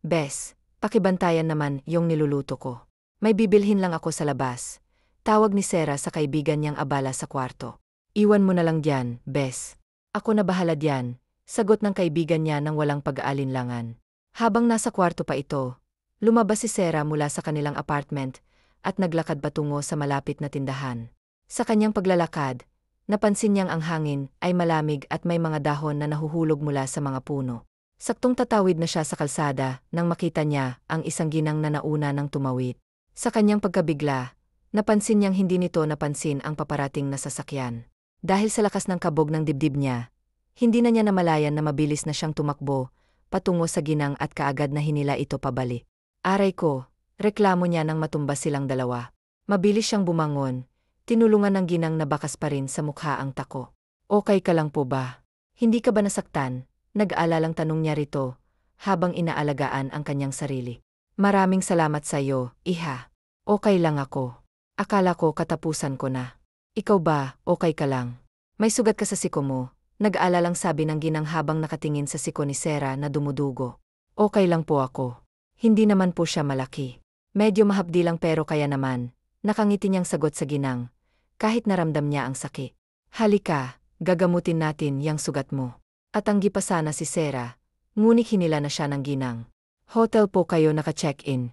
Bes, pakibantayan naman yung niluluto ko. May bibilhin lang ako sa labas. Tawag ni Sarah sa kaibigan niyang abala sa kwarto. Iwan mo na lang diyan, Bes. Ako na bahala diyan, sagot ng kaibigan niya nang walang pag-aalinlangan. Habang nasa kwarto pa ito, lumabas si Sarah mula sa kanilang apartment at naglakad patungo sa malapit na tindahan. Sa kanyang paglalakad, napansin niyang ang hangin ay malamig at may mga dahon na nahuhulog mula sa mga puno. Saktong tatawid na siya sa kalsada nang makita niya ang isang ginang na nauna ng tumawid. Sa kanyang pagkabigla, napansin niyang hindi nito napansin ang paparating na sasakyan. Dahil sa lakas ng kabog ng dibdib niya, hindi na niya namalayan na mabilis na siyang tumakbo patungo sa ginang at kaagad na hinila ito pabalik. Aray ko, reklamo niya nang matumbas silang dalawa. Mabilis siyang bumangon, tinulungan ng ginang na bakas pa rin sa mukha ang tako. Okay ka lang po ba? Hindi ka ba nasaktan? Nag-aalalang tanong niya rito, habang inaalagaan ang kanyang sarili. Maraming salamat sa iyo, iha. Okay lang ako. Akala ko katapusan ko na. Ikaw ba, okay ka lang? May sugat ka sa siko mo, nag-aalalang sabi ng ginang habang nakatingin sa siko ni Sarah na dumudugo. Okay lang po ako. Hindi naman po siya malaki. Medyo mahapdi lang pero kaya naman, nakangiti niyang sagot sa ginang, kahit naramdam niya ang sakit. Halika, gagamutin natin yang sugat mo. At anggi pa sana si Sarah, ngunit hinila na siya ng ginang. Hotel po kayo naka-check-in,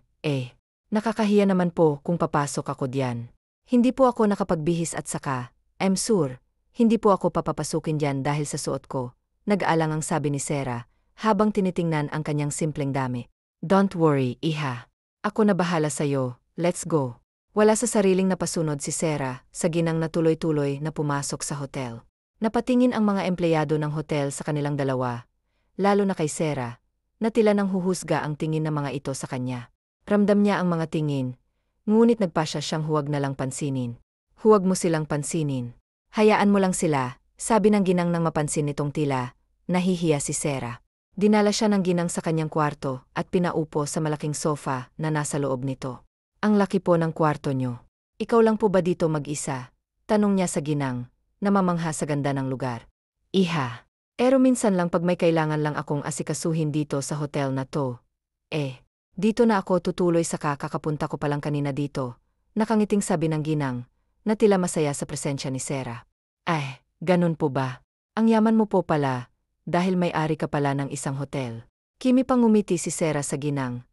nakakahiya naman po kung papasok ako diyan. Hindi po ako nakapagbihis at saka, I'm sure, hindi po ako papapasukin diyan dahil sa suot ko, nag-aalangang sabi ni Sarah, habang tinitingnan ang kanyang simpleng dami. Don't worry, iha. Ako na bahala sa'yo, let's go. Wala sa sariling napasunod si Sarah, sa ginang na tuloy-tuloy na pumasok sa hotel. Napatingin ang mga empleyado ng hotel sa kanilang dalawa, lalo na kay Sarah, na tila nang huhusga ang tingin ng mga ito sa kanya. Ramdam niya ang mga tingin, ngunit nagpasya siyang huwag na lang pansinin. Huwag mo silang pansinin. Hayaan mo lang sila, sabi ng ginang nang mapansin nitong tila, nahihiya si Sarah. Dinala siya ng ginang sa kanyang kwarto at pinaupo sa malaking sofa na nasa loob nito. Ang laki po ng kwarto niyo. Ikaw lang po ba dito mag-isa? Tanong niya sa ginang, namamangha sa ganda ng lugar. Iha, pero minsan lang pag may kailangan lang akong asikasuhin dito sa hotel na to. Dito na ako tutuloy sa kakapunta ko palang kanina dito. Nakangiting sabi ng ginang, na tila masaya sa presensya ni Sarah. Ganun po ba? Ang yaman mo po pala, dahil may-ari ka pala ng isang hotel. Kimi pang ngumiti si Sarah sa ginang,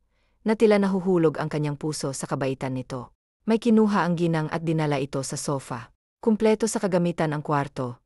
na tila nahuhulog ang kanyang puso sa kabaitan nito. May kinuha ang ginang at dinala ito sa sofa. Kumpleto sa kagamitan ang kwarto,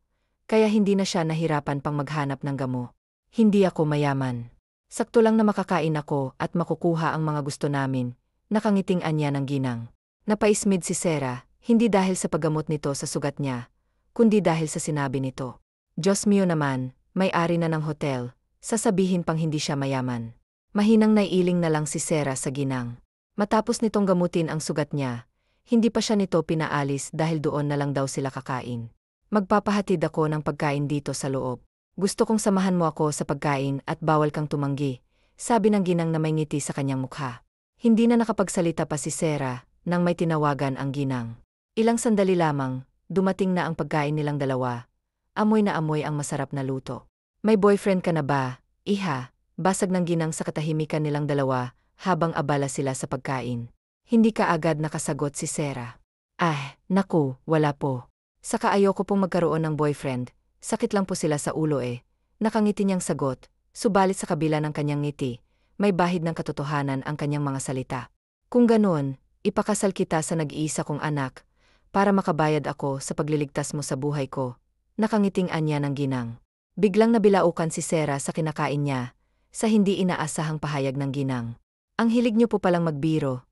kaya hindi na siya nahirapan pang maghanap ng gamo. Hindi ako mayaman. Sakto lang na makakain ako at makukuha ang mga gusto namin, nakangiting anya ng ginang. Napaismid si Sarah, hindi dahil sa paggamot nito sa sugat niya, kundi dahil sa sinabi nito. Diyos mio naman, may-ari na ng hotel, sasabihin pang hindi siya mayaman. Mahinang naiiling na lang si Sarah sa ginang. Matapos nitong gamutin ang sugat niya, hindi pa siya nito pinaalis dahil doon na lang daw sila kakain. Magpapahatid ako ng pagkain dito sa loob. Gusto kong samahan mo ako sa pagkain at bawal kang tumanggi, sabi ng ginang na may ngiti sa kanyang mukha. Hindi na nakapagsalita pa si Sarah nang may tinawagan ang ginang. Ilang sandali lamang, dumating na ang pagkain nilang dalawa. Amoy na amoy ang masarap na luto. May boyfriend ka na ba, iha? Basag ng ginang sa katahimikan nilang dalawa habang abala sila sa pagkain. Hindi ka agad nakasagot si Sarah. Naku, wala po. Saka ayoko pong magkaroon ng boyfriend, sakit lang po sila sa ulo Nakangiti niyang sagot, subalit sa kabila ng kanyang ngiti, may bahid ng katotohanan ang kanyang mga salita. Kung ganoon, ipakasal kita sa nag-iisa kong anak, para makabayad ako sa pagliligtas mo sa buhay ko. Nakangiting anya ng ginang. Biglang nabilaukan si Sarah sa kinakain niya, sa hindi inaasahang pahayag ng ginang. Ang hilig niyo po palang magbiro,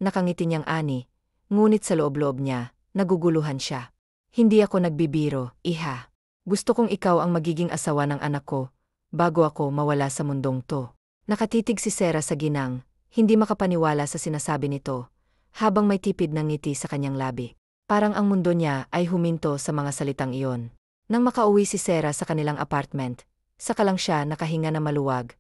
nakangiti niyang ani, ngunit sa loob-loob niya, naguguluhan siya. Hindi ako nagbibiro, iha. Gusto kong ikaw ang magiging asawa ng anak ko, bago ako mawala sa mundong to. Nakatitig si Sarah sa ginang, hindi makapaniwala sa sinasabi nito, habang may tipid ng ngiti sa kanyang labi. Parang ang mundo niya ay huminto sa mga salitang iyon. Nang makauwi si Sarah sa kanilang apartment, saka lang siya nakahinga na maluwag,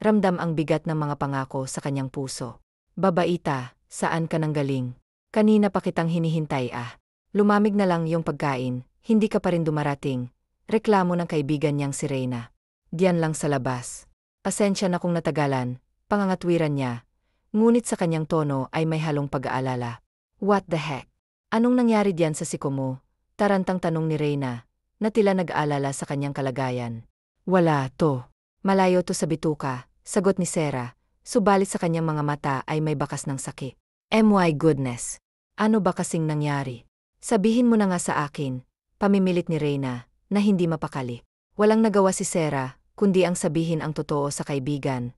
ramdam ang bigat ng mga pangako sa kanyang puso. Babaita, saan ka nang galing? Kanina pa kitang hinihintay Lumamig na lang yung pagkain, hindi ka pa rin dumarating. Reklamo ng kaibigan niyang si Reyna. Diyan lang sa labas. Pasensya na kung natagalan, pangangatwiran niya, ngunit sa kanyang tono ay may halong pag-aalala. What the heck? Anong nangyari diyan sa siko mo? Tarantang tanong ni Reyna, na tila nag-aalala sa kanyang kalagayan. Wala to. Malayo to sa bituka, sagot ni Sarah, subalit sa kanyang mga mata ay may bakas ng sakit. My goodness. Ano ba kasing nangyari? Sabihin mo na nga sa akin, pamimilit ni Reyna, na hindi mapakali. Walang nagawa si Sarah, kundi ang sabihin ang totoo sa kaibigan.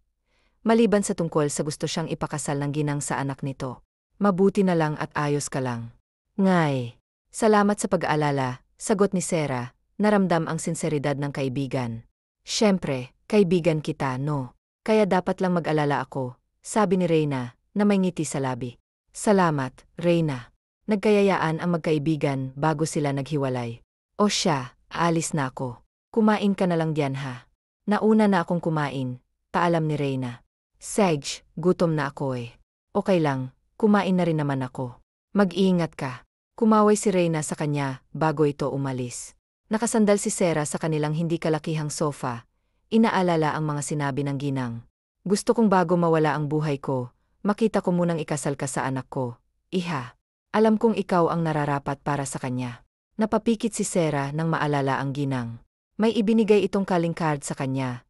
Maliban sa tungkol sa gusto siyang ipakasal ng ginang sa anak nito. Mabuti na lang at ayos ka lang. Ngay. Salamat sa pag-aalala, sagot ni Sarah, naramdam ang sinseridad ng kaibigan. Siyempre, kaibigan kita, no? Kaya dapat lang mag-alala ako, sabi ni Reyna, na may ngiti sa labi. Salamat, Reyna. Nagkayayaan ang magkaibigan bago sila naghiwalay. O siya, aalis na ako. Kumain ka na lang diyan ha. Nauna na akong kumain, paalam ni Reyna. Sedge, gutom na ako eh. Okay lang, kumain na rin naman ako. Mag-iingat ka. Kumaway si Reyna sa kanya bago ito umalis. Nakasandal si Sarah sa kanilang hindi kalakihang sofa. Inaalala ang mga sinabi ng ginang. Gusto kong bago mawala ang buhay ko, makita ko munang ikasal ka sa anak ko. Iha, alam kong ikaw ang nararapat para sa kanya. Napapikit si Sarah nang maalala ang ginang. May ibinigay itong calling card sa kanya.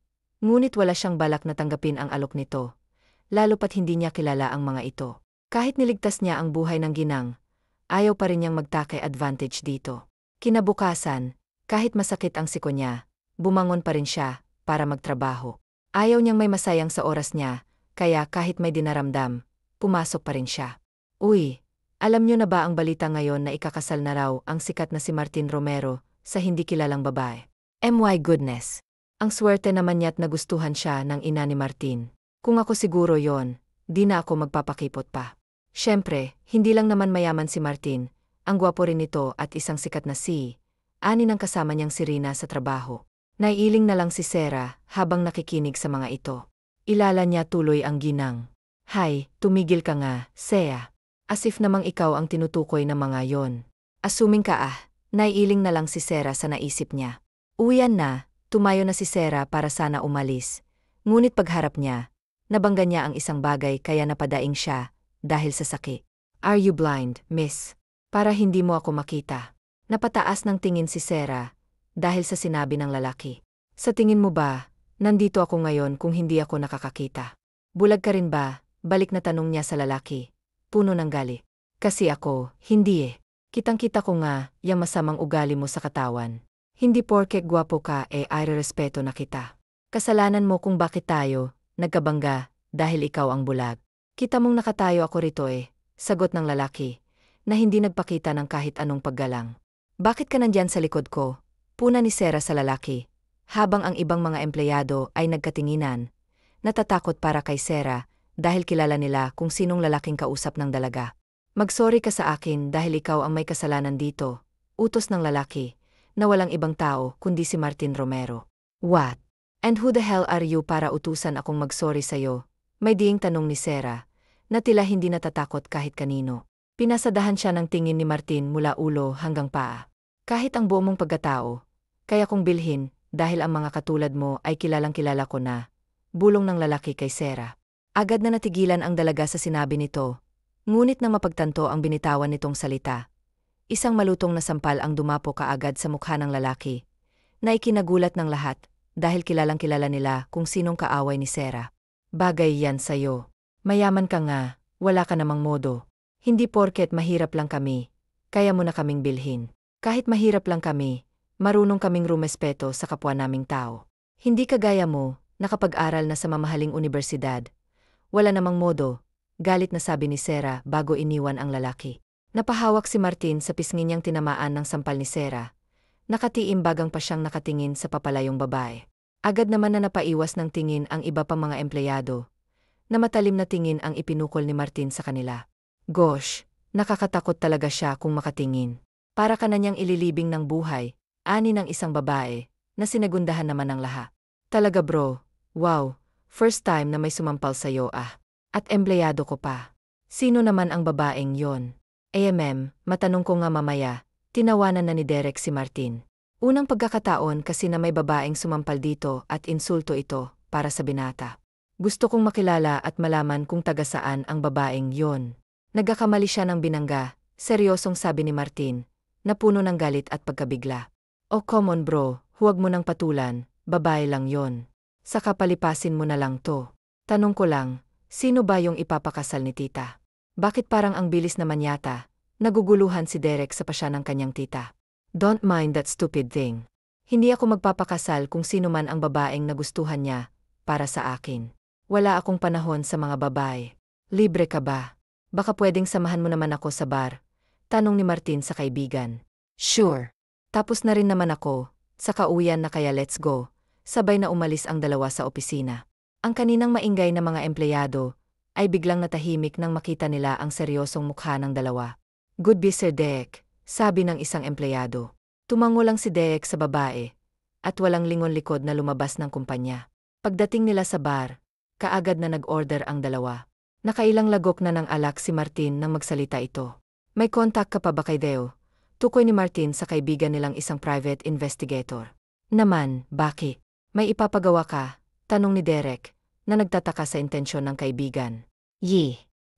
Ngunit wala siyang balak na tanggapin ang alok nito. Lalo pat hindi niya kilala ang mga ito. Kahit niligtas niya ang buhay ng ginang, ayaw pa rin niyang magtakay advantage dito. Kinabukasan, kahit masakit ang siko niya, bumangon pa rin siya para magtrabaho. Ayaw niyang may masayang sa oras niya, kaya kahit may dinaramdam, pumasok pa rin siya. Uy, alam niyo na ba ang balita ngayon na ikakasal na raw ang sikat na si Martin Romero sa hindi kilalang babae? My goodness. Ang swerte naman niya't nagustuhan siya ng ina ni Martin. Kung ako siguro yon, di na ako magpapakipot pa. Siyempre, hindi lang naman mayaman si Martin, ang gwapo rin nito at isang sikat na ani ng kasama niyang si Rina sa trabaho. Naiiling na lang si Sarah habang nakikinig sa mga ito. Ilala niya tuloy ang ginang. Hay, tumigil ka nga, Sea. As if namang ikaw ang tinutukoy ng mga yon. Assuming ka naiiling na lang si Sarah sa naisip niya. Uwian na, tumayo na si Sarah para sana umalis. Ngunit pagharap niya, nabangga niya ang isang bagay kaya napadaing siya, dahil sa sakit. Are you blind, miss? Para hindi mo ako makita. Napataas ng tingin si Sarah, dahil sa sinabi ng lalaki. Sa tingin mo ba, nandito ako ngayon kung hindi ako nakakakita? Bulag ka rin ba? Balik na tanong niya sa lalaki. Puno ng gali. Kasi ako, hindi eh. Kitang-kita ko nga, yung masamang ugali mo sa katawan. Hindi porke gwapo ka ay respeto na kita. Kasalanan mo kung bakit tayo, nagkabangga, dahil ikaw ang bulag. Kita mong nakatayo ako rito sagot ng lalaki, na hindi nagpakita ng kahit anong paggalang. Bakit ka nandyan sa likod ko? Puna ni Sarah sa lalaki, habang ang ibang mga empleyado ay nagkatinginan. Natatakot para kay Sarah, dahil kilala nila kung sinong lalaking kausap ng dalaga. Magsorry ka sa akin dahil ikaw ang may kasalanan dito, utos ng lalaki, na walang ibang tao kundi si Martin Romero. What? And who the hell are you para utusan akong magsorry sa'yo? May diing tanong ni Sarah, na tila hindi natatakot kahit kanino. Pinasadahan siya ng tingin ni Martin mula ulo hanggang paa. Kahit ang buo mong pagkatao, kaya kong bilhin, dahil ang mga katulad mo ay kilalang kilala ko na, bulong ng lalaki kay Sarah. Agad na natigilan ang dalaga sa sinabi nito, ngunit nang mapagtanto ang binitawan nitong salita. Isang malutong na sampal ang dumapo kaagad sa mukha ng lalaki, na ikinagulat ng lahat, dahil kilalang kilala nila kung sinong kaaway ni Sarah. Bagay yan sa'yo. Mayaman ka nga, wala ka namang modo. Hindi porket mahirap lang kami, kaya mo na kaming bilhin. Kahit mahirap lang kami, marunong kaming rumespeto sa kapwa naming tao. Hindi kagaya mo, nakapag-aral na sa mamahaling universidad. Wala namang modo, galit na sabi ni Sarah bago iniwan ang lalaki. Napahawak si Martin sa pisngi niyang tinamaan ng sampal ni Sarah. Nakatiimbagang pa siyang nakatingin sa papalayong babae. Agad naman na napaiwas ng tingin ang iba pang mga empleyado, na matalim na tingin ang ipinukol ni Martin sa kanila. Gosh, nakakatakot talaga siya kung makatingin. Para ka na niyang ililibing ng buhay, ani ng isang babae, na sinagundahan naman ng lahat. Talaga bro, wow, first time na may sumampal sa'yo At empleyado ko pa. Sino naman ang babaeng yon? Matanong ko nga mamaya, tinawanan na ni Derek si Martin. Unang pagkakataon kasi na may babaeng sumampal dito at insulto ito para sa binata. Gusto kong makilala at malaman kung taga saan ang babaeng yon. Nagkakamali siya ng binangga, seryosong sabi ni Martin, na puno ng galit at pagkabigla. Oh come on bro, huwag mo nang patulan, babae lang yon. Saka palipasin mo na lang to. Tanong ko lang, sino ba yung ipapakasal ni tita? Bakit parang ang bilis naman yata? Naguguluhan si Derek sa pasya ng kanyang tita. Don't mind that stupid thing. Hindi ako magpapakasal kung sino man ang babaeng nagustuhan niya, para sa akin. Wala akong panahon sa mga babae. Libre ka ba? Baka pwedeng samahan mo naman ako sa bar? Tanong ni Martin sa kaibigan. Sure. Tapos na rin naman ako, sa kauwian na kaya let's go. Sabay na umalis ang dalawa sa opisina. Ang kaninang maingay na mga empleyado ay biglang natahimik nang makita nila ang seryosong mukha ng dalawa. Good be Sir Derek, sabi ng isang empleyado. Tumango lang si Derek sa babae, at walang lingon-likod na lumabas ng kumpanya. Pagdating nila sa bar, kaagad na nag-order ang dalawa. Nakailang lagok na ng alak si Martin nang magsalita ito. May contact ka pa ba kay Deo? Tukoy ni Martin sa kaibigan nilang isang private investigator. Naman, bakit? May ipapagawa ka? Tanong ni Derek, na nagtataka sa intensyon ng kaibigan.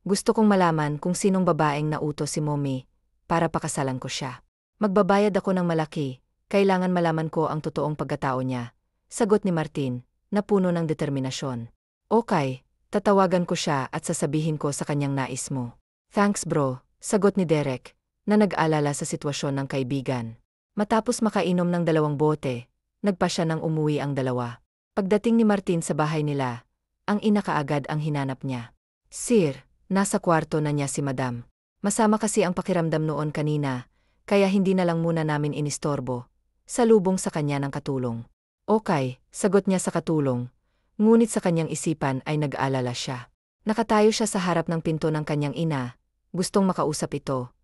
Gusto kong malaman kung sinong babaeng nautos si Mommy para pakasalan ko siya. Magbabayad ako ng malaki, kailangan malaman ko ang totoong pagkatao niya. Sagot ni Martin, na puno ng determinasyon. Okay, tatawagan ko siya at sasabihin ko sa kanyang nais mo. Thanks bro, sagot ni Derek, na nag-alala sa sitwasyon ng kaibigan. Matapos makainom ng 2 bote, nagpa siya nang umuwi ang dalawa. Pagdating ni Martin sa bahay nila, ang ina kaagad ang hinanap niya. Sir, nasa kwarto na niya si Madam. Masama kasi ang pakiramdam noon kanina, kaya hindi na lang muna namin inistorbo. Salubong sa kanya ng katulong. Okay, sagot niya sa katulong. Ngunit sa kanyang isipan ay nag-alala siya. Nakatayo siya sa harap ng pinto ng kanyang ina, gustong makausap ito.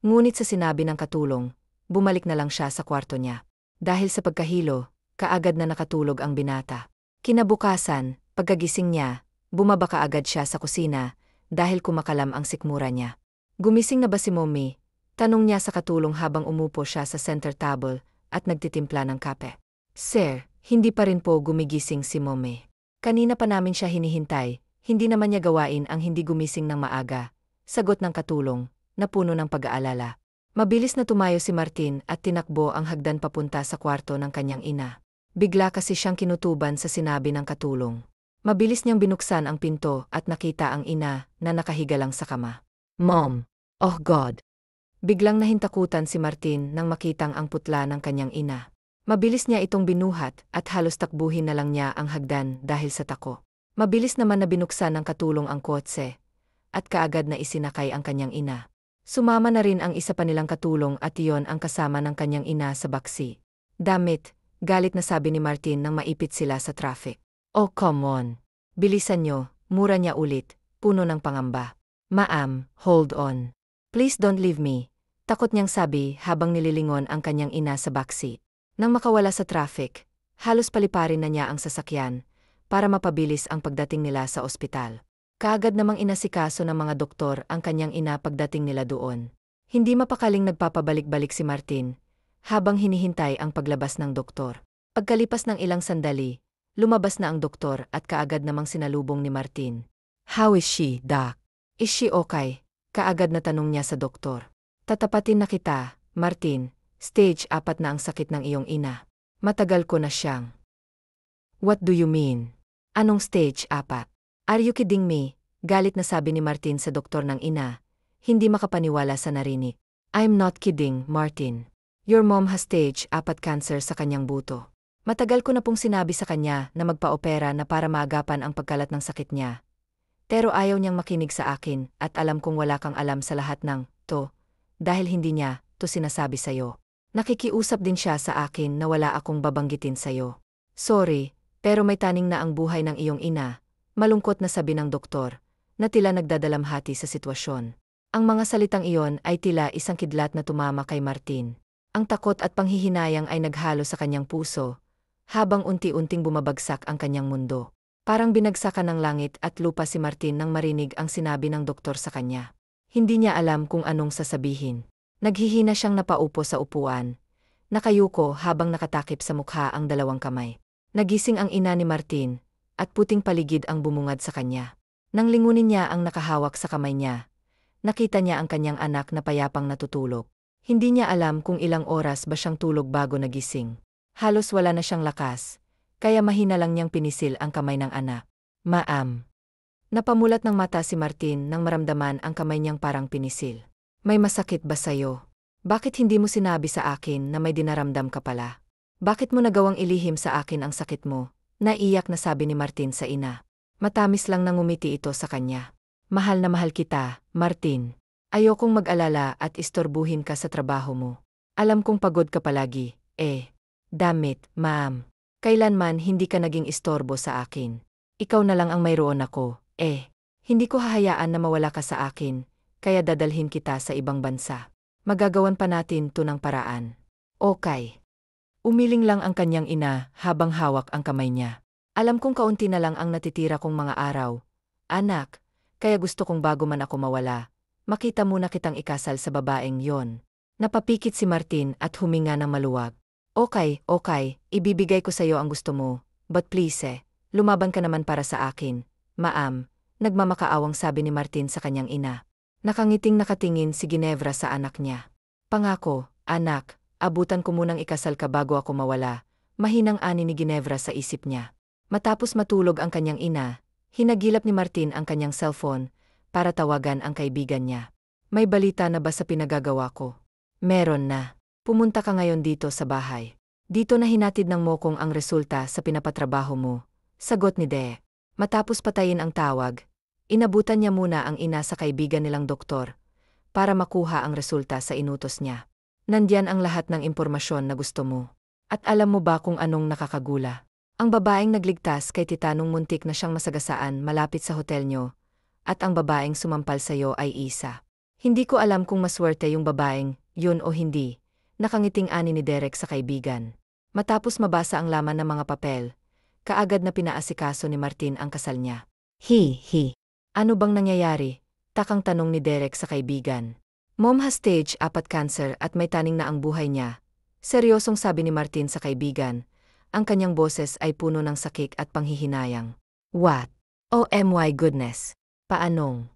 Ngunit sa sinabi ng katulong, bumalik na lang siya sa kwarto niya. Dahil sa pagkahilo, kaagad na nakatulog ang binata. Kinabukasan, pagkagising niya, bumaba kaagad siya sa kusina, dahil kumakalam ang sikmura niya. Gumising na ba si Mommy? Tanong niya sa katulong habang umupo siya sa center table at nagtitimpla ng kape. Sir, hindi pa rin po gumigising si Mommy. Kanina pa namin siya hinihintay, hindi naman niya gawain ang hindi gumising ng maaga. Sagot ng katulong, na puno ng pag-aalala. Mabilis na tumayo si Martin at tinakbo ang hagdan papunta sa kwarto ng kanyang ina. Bigla kasi siyang kinutuban sa sinabi ng katulong. Mabilis niyang binuksan ang pinto at nakita ang ina na nakahiga lang sa kama. Mom! Oh God! Biglang nahintakutan si Martin nang makitang ang putla ng kanyang ina. Mabilis niya itong binuhat at halos takbuhin na lang niya ang hagdan dahil sa tako. Mabilis naman na binuksan ng katulong ang kotse at kaagad na isinakay ang kanyang ina. Sumama na rin ang isa pa nilang katulong at iyon ang kasama ng kanyang ina sa baksi. Damit, galit na sabi ni Martin nang maipit sila sa traffic. Oh come on. Bilisan nyo, mura niya ulit, puno ng pangamba. Ma'am, hold on. Please don't leave me. Takot niyang sabi habang nililingon ang kanyang ina sa backseat. Nang makawala sa traffic, halos paliparin na niya ang sasakyan para mapabilis ang pagdating nila sa ospital. Kaagad namang inasikaso ng mga doktor ang kanyang ina pagdating nila doon. Hindi mapakaling nagpapabalik-balik si Martin habang hinihintay ang paglabas ng doktor. Pagkalipas ng ilang sandali, lumabas na ang doktor at kaagad namang sinalubong ni Martin. How is she, Doc? Is she okay? Kaagad na tanong niya sa doktor. Tatapatin na kita, Martin. Stage 4 na ang sakit ng iyong ina. Matagal ko na siyang. What do you mean? Anong stage 4? Are you kidding me? Galit na sabi ni Martin sa doktor ng ina. Hindi makapaniwala sa narinig. I'm not kidding, Martin. Your mom has stage 4 cancer sa kanyang buto. Matagal ko na pong sinabi sa kanya na magpa-opera na para maagapan ang pagkalat ng sakit niya. Pero ayaw niyang makinig sa akin at alam kong wala kang alam sa lahat ng to dahil hindi niya to sinasabi sa'yo. Nakikiusap din siya sa akin na wala akong babanggitin sa'yo. Sorry, pero may taning na ang buhay ng iyong ina, malungkot na sabi ng doktor, na tila nagdadalamhati sa sitwasyon. Ang mga salitang iyon ay tila isang kidlat na tumama kay Martin. Ang takot at panghihinayang ay naghalo sa kanyang puso, habang unti-unting bumabagsak ang kanyang mundo. Parang binagsakan ng langit at lupa si Martin nang marinig ang sinabi ng doktor sa kanya. Hindi niya alam kung anong sasabihin. Naghihina siyang napaupo sa upuan. Nakayuko habang nakatakip sa mukha ang 2 kamay. Nagising ang ina ni Martin at puting paligid ang bumungad sa kanya. Nang lingunin niya ang nakahawak sa kamay niya, nakita niya ang kanyang anak na payapang natutulog. Hindi niya alam kung ilang oras ba siyang tulog bago nagising. Halos wala na siyang lakas, kaya mahina lang niyang pinisil ang kamay ng anak. Ma'am. Napamulat ng mata si Martin nang maramdaman ang kamay niyang parang pinisil. May masakit ba sa'yo? Bakit hindi mo sinabi sa akin na may dinaramdam ka pala? Bakit mo nagawang ilihim sa akin ang sakit mo? Naiyak na sabi ni Martin sa ina. Matamis lang nangumiti ito sa kanya. Mahal na mahal kita, Martin. Ayokong mag-alala at istorbuhin ka sa trabaho mo. Alam kong pagod ka palagi, Damit, ma'am. Kailanman hindi ka naging istorbo sa akin. Ikaw na lang ang mayroon ako, Hindi ko hahayaan na mawala ka sa akin, kaya dadalhin kita sa ibang bansa. Magagawan pa natin to ng paraan. Okay. Umiling lang ang kanyang ina habang hawak ang kamay niya. Alam kong kaunti na lang ang natitira kong mga araw. Anak, kaya gusto kong bago man ako mawala, makita muna kitang ikasal sa babaeng yon. Napapikit si Martin at huminga ng maluwag. Okay, ibibigay ko sa iyo ang gusto mo, but please lumaban ka naman para sa akin, ma'am, nagmamakaawang sabi ni Martin sa kanyang ina. Nakangiting nakatingin si Ginevra sa anak niya. Pangako, anak, abutan ko munang ikasal ka bago ako mawala, mahinang ani ni Ginevra sa isip niya. Matapos matulog ang kanyang ina, hinagilap ni Martin ang kanyang cellphone para tawagan ang kaibigan niya. May balita na ba sa pinagagawa ko? Meron na. Pumunta ka ngayon dito sa bahay. Dito na hinatid ng mokong ang resulta sa pinapatrabaho mo, sagot ni De. Matapos patayin ang tawag, inabutan niya muna ang ina sa kaibigan nilang doktor para makuha ang resulta sa inutos niya. Nandiyan ang lahat ng impormasyon na gusto mo. At alam mo ba kung anong nakakagula? Ang babaeng nagligtas kay Titanong muntik na siyang masagasaan malapit sa hotel nyo, at ang babaeng sumampal sa'yo ay isa. Hindi ko alam kung maswerte yung babaeng yun o hindi, nakangiting ani ni Derek sa kaibigan. Matapos mabasa ang laman ng mga papel, kaagad na pinaasikaso ni Martin ang kasal niya. Ano bang nangyayari? Takang tanong ni Derek sa kaibigan. Mom has stage 4 cancer at may taning na ang buhay niya. Seryosong sabi ni Martin sa kaibigan. Ang kanyang boses ay puno ng sakit at panghihinayang. What? Oh my goodness. Paanong?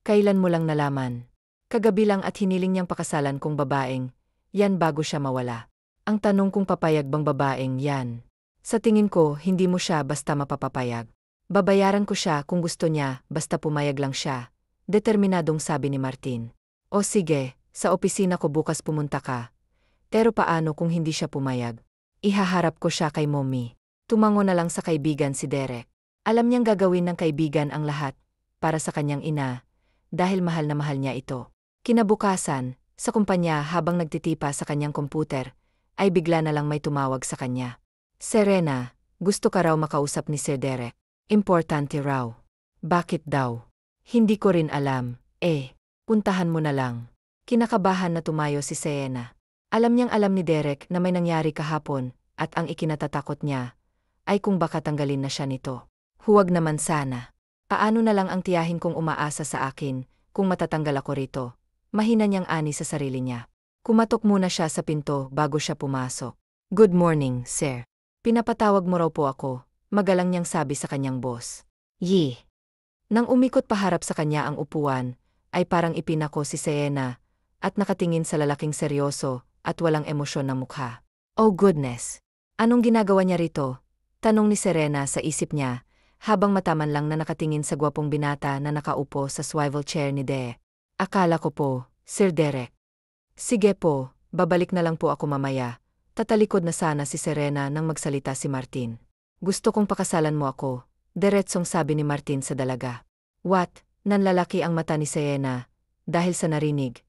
Kailan mo lang nalaman? Kagabi lang at hiniling niyang pakasalan kong babaeng, yan bago siya mawala. Ang tanong kung papayag bang babaeng yan. Sa tingin ko, hindi mo siya basta mapapapayag. Babayaran ko siya kung gusto niya, basta pumayag lang siya. Determinadong sabi ni Martin. O sige, sa opisina ko bukas pumunta ka. Pero paano kung hindi siya pumayag? Ihaharap ko siya kay mommy. Tumango na lang sa kaibigan si Derek. Alam niyang gagawin ng kaibigan ang lahat para sa kanyang ina, dahil mahal na mahal niya ito. Kinabukasan, sa kumpanya habang nagtitipa sa kanyang komputer, ay bigla na lang may tumawag sa kanya. Serena, gusto ka raw makausap ni Sir Derek. Importante raw. Bakit daw? Hindi ko rin alam, puntahan mo na lang. Kinakabahan na tumayo si Serena. Alam niyang alam ni Derek na may nangyari kahapon, at ang ikinatatakot niya ay kung baka tanggalin na siya nito. Huwag naman sana. Paano na lang ang tiyahin kong umaasa sa akin kung matatanggal ako rito? Mahina niyang ani sa sarili niya. Kumatok muna siya sa pinto bago siya pumasok. Good morning, sir. Pinapatawag mo raw po ako, magalang niyang sabi sa kanyang boss. Nang umikot paharap sa kanya ang upuan, ay parang ipinako si Serena at nakatingin sa lalaking seryoso at walang emosyon ng mukha. Oh goodness! Anong ginagawa niya rito? Tanong ni Serena sa isip niya, habang mataman lang na nakatingin sa gwapong binata na nakaupo sa swivel chair ni De. Akala ko po, Sir Derek. Sige po, babalik na lang po ako mamaya. Tatalikod na sana si Serena nang magsalita si Martin. Gusto kong pakasalan mo ako, diretsong sabi ni Martin sa dalaga. What? Nanlalaki ang mata ni Serena, dahil sa narinig.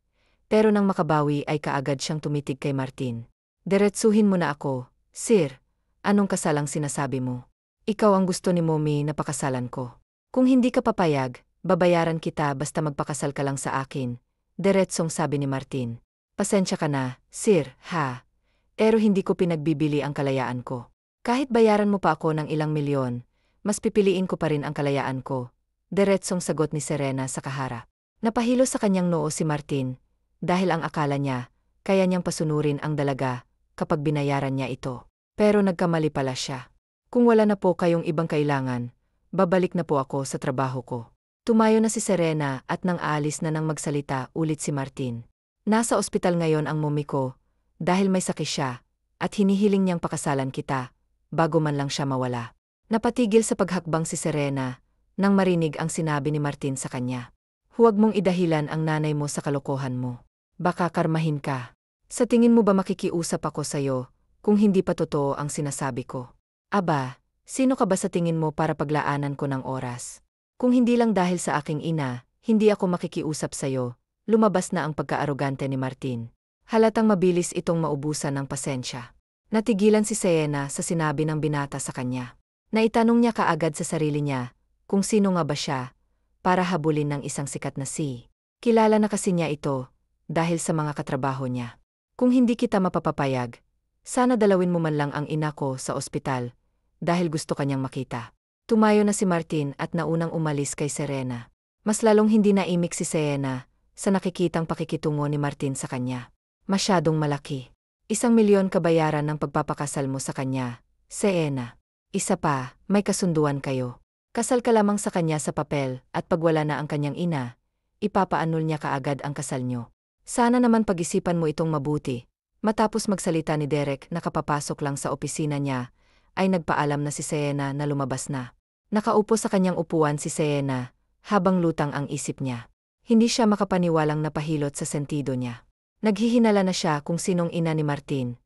Pero nang makabawi ay kaagad siyang tumitig kay Martin. Diretsuhin mo na ako, Sir. Anong kasalang sinasabi mo? Ikaw ang gusto ni Mommy na pakasalan ko. Kung hindi ka papayag, babayaran kita basta magpakasal ka lang sa akin. Diretsong sabi ni Martin. Pasensya ka na, Sir, ha? Pero hindi ko pinagbibili ang kalayaan ko. Kahit bayaran mo pa ako ng ilang milyon, mas pipiliin ko pa rin ang kalayaan ko. Diretsong sagot ni Serena sa kaharap. Napahilo sa kanyang noo si Martin, dahil ang akala niya, kaya niyang pasunurin ang dalaga kapag binayaran niya ito. Pero nagkamali pala siya. Kung wala na po kayong ibang kailangan, Babalik na po ako sa trabaho ko. Tumayo na si Serena at nang aalis na nang magsalita ulit si Martin. Nasa ospital ngayon ang mommy ko, dahil may sakit siya, at hinihiling niyang pakasalan kita, bago man lang siya mawala. Napatigil sa paghakbang si Serena, nang marinig ang sinabi ni Martin sa kanya. Huwag mong idahilan ang nanay mo sa kalokohan mo. Baka karmahin ka. Sa tingin mo ba makikiusap ako sa'yo, kung hindi pa totoo ang sinasabi ko? Aba, sino ka ba sa tingin mo para paglaanan ko ng oras? Kung hindi lang dahil sa aking ina, hindi ako makikiusap sa'yo. Lumabas na ang pagkaarogante ni Martin. Halatang mabilis itong maubusan ng pasensya. Natigilan si Serena sa sinabi ng binata sa kanya. Naitanong niya kaagad sa sarili niya, kung sino nga ba siya, para habulin ng isang sikat na si. Kilala na kasi niya ito, dahil sa mga katrabaho niya. Kung hindi kita mapapapayag, sana dalawin mo man lang ang ina ko sa ospital, dahil gusto kanyang makita. Tumayo na si Martin at naunang umalis kay Serena. Mas lalong hindi naimik si Serena sa nakikitang pakikitungo ni Martin sa kanya. Masyadong malaki. 1,000,000 kabayaran ng pagpapakasal mo sa kanya, Serena. Isa pa, may kasunduan kayo. Kasal ka lamang sa kanya sa papel at pag wala na ang kanyang ina, ipapaanul niya kaagad ang kasal niyo. Sana naman pag-isipan mo itong mabuti. Matapos magsalita ni Derek na kapapasok lang sa opisina niya, ay nagpaalam na si Serena na lumabas na. Nakaupo sa kanyang upuan si Serena, habang lutang ang isip niya. Hindi siya makapaniwalang napahilot sa sentido niya. Naghihinala na siya kung sinong ina ni Martin,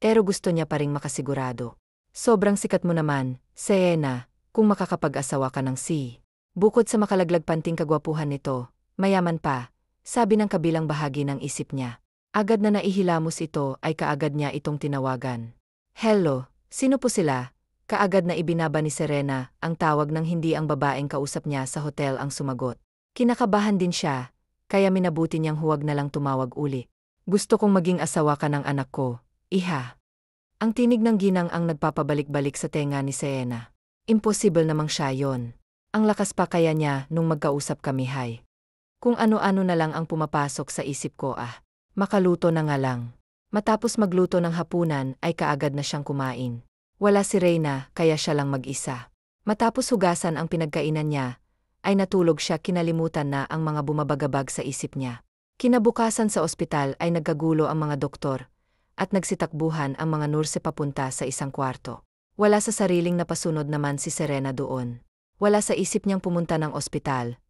pero gusto niya pa ring makasigurado. Sobrang sikat mo naman, Serena, kung makakapag-asawa ka ng si. Bukod sa makalaglag panting kagwapuhan nito, mayaman pa, sabi ng kabilang bahagi ng isip niya. Agad na naihilamos ito ay kaagad niya itong tinawagan. Hello, sino po sila? Kaagad na ibinaba ni Serena ang tawag ng hindi ang babaeng kausap niya sa hotel ang sumagot. Kinakabahan din siya, kaya minabuti niyang huwag na lang tumawag uli. Gusto kong maging asawa ka ng anak ko, iha. Ang tinig ng ginang ang nagpapabalik-balik sa tenga ni Serena. Imposible namang siya yon. Ang lakas pa kaya niya nung magkausap kami hay. Kung ano-ano na lang ang pumapasok sa isip ko makaluto na nga lang. Matapos magluto ng hapunan ay kaagad na siyang kumain. Wala si Reyna kaya siya lang mag-isa. Matapos hugasan ang pinagkainan niya, ay natulog siya kinalimutan na ang mga bumabagabag sa isip niya. Kinabukasan sa ospital ay nagkagulo ang mga doktor, at nagsitakbuhan ang mga nurse papunta sa isang kwarto. Wala sa sariling napasunod naman si Serena doon. Wala sa isip niyang pumunta ng ospital.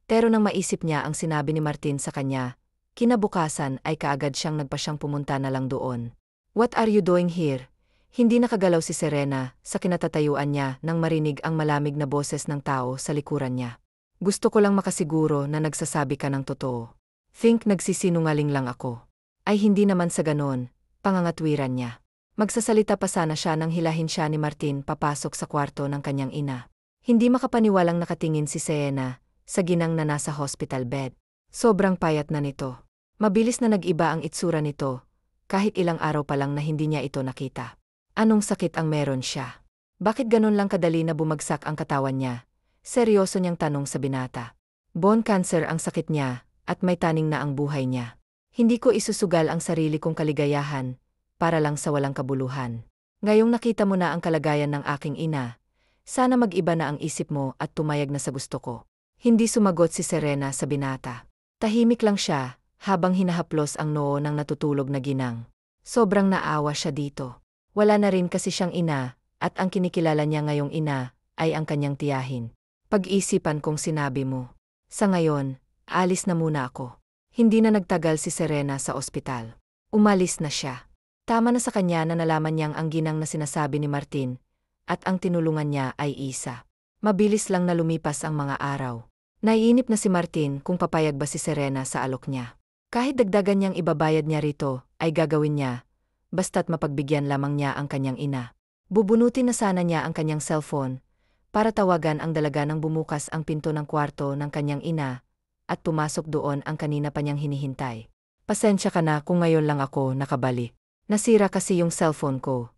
Pero nang maisip niya ang sinabi ni Martin sa kanya, kinabukasan ay kaagad siyang nagpasyang pumunta na lang doon. What are you doing here? Hindi nakagalaw si Serena sa kinatatayuan niya nang marinig ang malamig na boses ng tao sa likuran niya. Gusto ko lang makasiguro na nagsasabi ka ng totoo. Think nagsisinungaling lang ako. Ay hindi naman sa ganon, pangangatwiran niya. Magsasalita pa sana siya nang hilahin siya ni Martin papasok sa kwarto ng kanyang ina. Hindi makapaniwalang nakatingin si Serena sa ginang na nasa hospital bed. Sobrang payat na nito. Mabilis na nag-iba ang itsura nito, kahit ilang araw pa lang na hindi niya ito nakita. Anong sakit ang meron siya? Bakit ganon lang kadali na bumagsak ang katawan niya? Seryoso niyang tanong sa binata. Bone cancer ang sakit niya, at may taning na ang buhay niya. Hindi ko isusugal ang sarili kong kaligayahan, para lang sa walang kabuluhan. Ngayong nakita mo na ang kalagayan ng aking ina, sana mag-iba na ang isip mo at tumayag na sa gusto ko. Hindi sumagot si Serena sa binata. Tahimik lang siya, habang hinahaplos ang noo ng natutulog na ginang. Sobrang naawa siya dito. Wala na rin kasi siyang ina, at ang kinikilala niya ngayong ina, ay ang kanyang tiyahin. Pag-isipan kong sinabi mo. Sa ngayon, alis na muna ako. Hindi na nagtagal si Serena sa ospital. Umalis na siya. Tama na sa kanya na nalaman niyang ang ginang na sinasabi ni Martin, at ang tinulungan niya ay isa. Mabilis lang na lumipas ang mga araw. Naiinip na si Martin kung papayag ba si Serena sa alok niya. Kahit dagdagan niyang ibabayad niya rito, ay gagawin niya, basta't mapagbigyan lamang niya ang kanyang ina. Bubunutin na sana niya ang kanyang cellphone, para tawagan ang dalaga nang bumukas ang pinto ng kwarto ng kanyang ina, at pumasok doon ang kanina pa niyang hinihintay. Pasensya ka na kung ngayon lang ako nakabalik. Nasira kasi yung cellphone ko,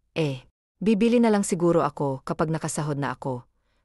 Bibili na lang siguro ako kapag nakasahod na ako.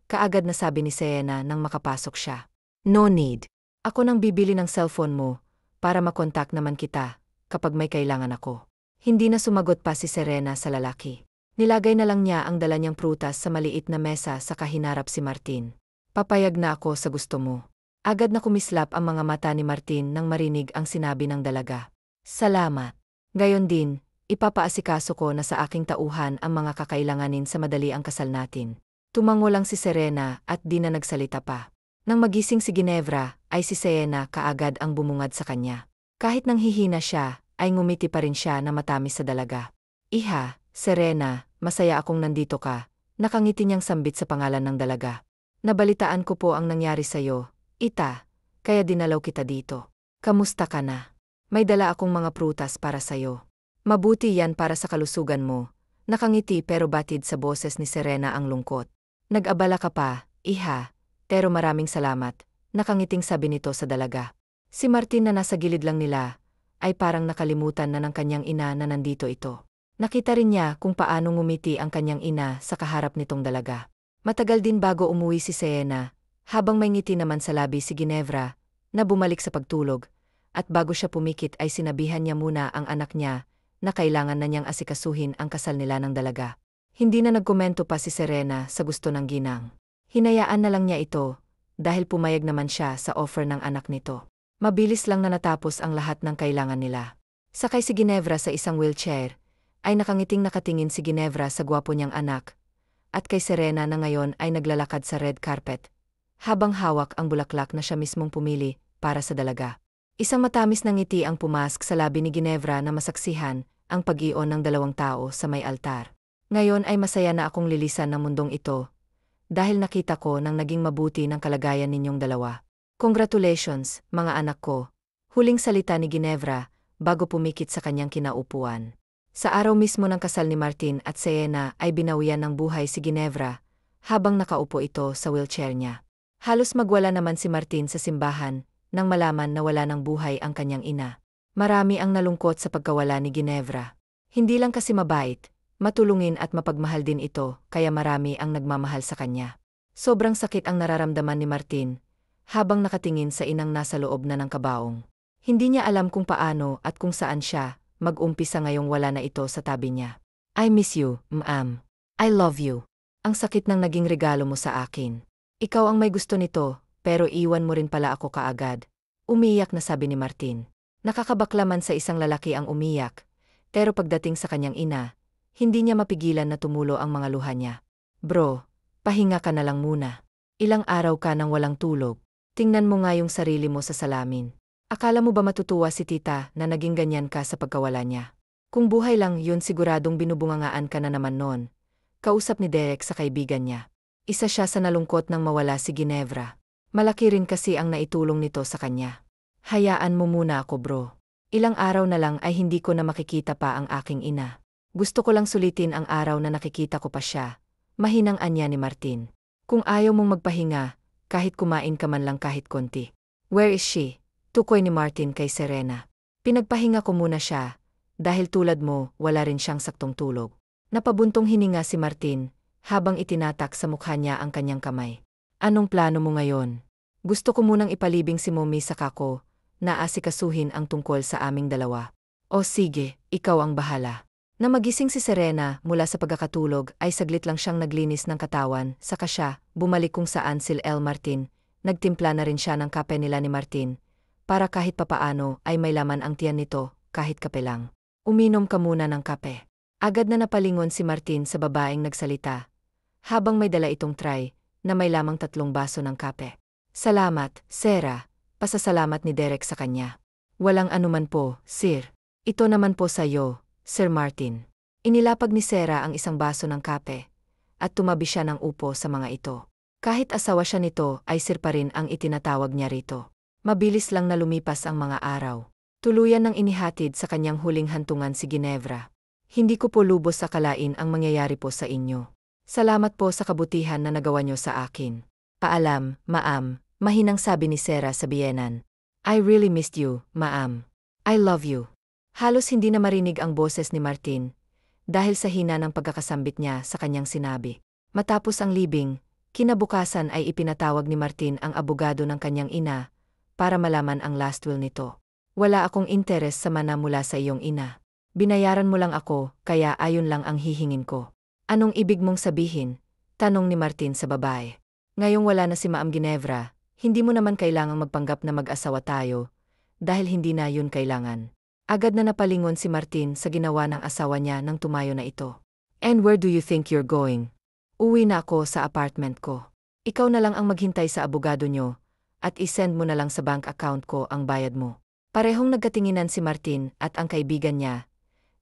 Kaagad na sabi ni Serena nang makapasok siya. No need. Ako nang bibili ng cellphone mo, para makontak naman kita, kapag may kailangan ako. Hindi na sumagot pa si Serena sa lalaki. Nilagay na lang niya ang dala niyang prutas sa maliit na mesa sa kahinarap si Martin. Papayag na ako sa gusto mo. Agad na kumislap ang mga mata ni Martin nang marinig ang sinabi ng dalaga. Salamat. Gayon din, ipapaasikaso ko na sa aking tauhan ang mga kakailanganin sa madali ang kasal natin. Tumango lang si Serena at di na nagsalita pa. Nang magising si Ginevra, ay si Sienna kaagad ang bumungad sa kanya. Kahit nang hihina siya, ay ngumiti pa rin siya na matamis sa dalaga. Iha, Serena, masaya akong nandito ka. Nakangiti niyang sambit sa pangalan ng dalaga. Nabalitaan ko po ang nangyari sa'yo, Ita, kaya dinalaw kita dito. Kamusta ka na? May dala akong mga prutas para sa'yo. Mabuti yan para sa kalusugan mo. Nakangiti pero batid sa boses ni Serena ang lungkot. Nag-abala ka pa, Iha, pero maraming salamat, nakangiting sabi nito sa dalaga. Si Martin na nasa gilid lang nila, ay parang nakalimutan na ng kanyang ina na nandito ito. Nakita rin niya kung paano ngumiti ang kanyang ina sa kaharap nitong dalaga. Matagal din bago umuwi si Sienna, habang may ngiti naman sa labi si Ginevra, na bumalik sa pagtulog, at bago siya pumikit ay sinabihan niya muna ang anak niya na kailangan na niyang asikasuhin ang kasal nila ng dalaga. Hindi na nagkomento pa si Serena sa gusto ng ginang. Hinayaan na lang niya ito, dahil pumayag naman siya sa offer ng anak nito. Mabilis lang na natapos ang lahat ng kailangan nila. Sakay si Ginevra sa isang wheelchair, ay nakangiting nakatingin si Ginevra sa gwapo niyang anak, at kay Serena na ngayon ay naglalakad sa red carpet, habang hawak ang bulaklak na siya mismong pumili para sa dalaga. Isang matamis na ngiti ang pumask sa labi ni Ginevra na masaksihan ang pag-ion ng dalawang tao sa may altar. Ngayon ay masaya na akong lilisan ng mundong ito, dahil nakita ko nang naging mabuti ng kalagayan ninyong dalawa. Congratulations, mga anak ko. Huling salita ni Ginevra bago pumikit sa kanyang kinaupuan. Sa araw mismo ng kasal ni Martin at Sienna ay binawian ng buhay si Ginevra habang nakaupo ito sa wheelchair niya. Halos magwala naman si Martin sa simbahan nang malaman na wala ng buhay ang kanyang ina. Marami ang nalungkot sa pagkawala ni Ginevra. Hindi lang kasi mabait, matulungin at mapagmahal din ito, kaya marami ang nagmamahal sa kanya. Sobrang sakit ang nararamdaman ni Martin habang nakatingin sa inang nasa loob na ng kabaong. Hindi niya alam kung paano at kung saan siya mag-umpisa ngayong wala na ito sa tabi niya. I miss you, ma'am. I love you. Ang sakit ng naging regalo mo sa akin. Ikaw ang may gusto nito, pero iwan mo rin pala ako kaagad. Umiyak na sabi ni Martin. Nakakabaklaman sa isang lalaki ang umiyak, pero pagdating sa kanyang ina, hindi niya mapigilan na tumulo ang mga luha niya. Bro, pahinga ka na lang muna. Ilang araw ka nang walang tulog. Tingnan mo nga yung sarili mo sa salamin. Akala mo ba matutuwa si tita na naging ganyan ka sa pagkawala niya? Kung buhay lang yun siguradong binubungangaan ka na naman noon. Kausap ni Derek sa kaibigan niya. Isa siya sa nalungkot nang mawala si Ginevra. Malaki rin kasi ang naitulong nito sa kanya. Hayaan mo muna ako bro. Ilang araw na lang ay hindi ko na makikita pa ang aking ina. Gusto ko lang sulitin ang araw na nakikita ko pa siya. Mahinang anya ni Martin. Kung ayaw mong magpahinga, kahit kumain ka man lang kahit konti. Where is she? Tukoy ni Martin kay Serena. Pinagpahinga ko muna siya, dahil tulad mo, wala rin siyang saktong tulog. Napabuntong hininga si Martin, habang itinatak sa mukha niya ang kanyang kamay. Anong plano mo ngayon? Gusto ko munang ipalibing si Mommy sa kako, na asikasuhin ang tungkol sa aming dalawa. O sige, ikaw ang bahala. Na magising si Serena mula sa pagkakatulog ay saglit lang siyang naglinis ng katawan, saka siya, bumalik kung saan si El Martin, nagtimpla na rin siya ng kape nila ni Martin, para kahit papaano ay may laman ang tiyan nito, kahit kape lang. Uminom ka muna ng kape. Agad na napalingon si Martin sa babaeng nagsalita, habang may dala itong tray, na may lamang 3 baso ng kape. Salamat, Sera, pasasalamat ni Derek sa kanya. Walang anuman po, sir. Ito naman po sa iyo, Sir Martin. Inilapag ni Sera ang isang baso ng kape, at tumabi siya ng upo sa mga ito. Kahit asawa siya nito ay sir pa rin ang itinatawag niya rito. Mabilis lang na lumipas ang mga araw. Tuluyan nang inihatid sa kanyang huling hantungan si Ginevra. Hindi ko po lubos akalain ang mangyayari po sa inyo. Salamat po sa kabutihan na nagawa niyo sa akin. Paalam, ma'am, mahinang sabi ni Sera sa biyenan. I really missed you, ma'am. I love you. Halos hindi na marinig ang boses ni Martin, dahil sa hina ng pagkakasambit niya sa kanyang sinabi. Matapos ang libing, kinabukasan ay ipinatawag ni Martin ang abogado ng kanyang ina, para malaman ang last will nito. Wala akong interes sa mana mula sa iyong ina. Binayaran mo lang ako, kaya ayon lang ang hihingin ko. Anong ibig mong sabihin? Tanong ni Martin sa babae. Ngayong wala na si Maam Ginevra, hindi mo naman kailangang magpanggap na mag-asawa tayo, dahil hindi na yun kailangan. Agad na napalingon si Martin sa ginawa ng asawa niya nang tumayo na ito. And where do you think you're going? Uwi na ako sa apartment ko. Ikaw na lang ang maghintay sa abogado nyo, at isend mo na lang sa bank account ko ang bayad mo. Parehong nagkatinginan si Martin at ang kaibigan niya,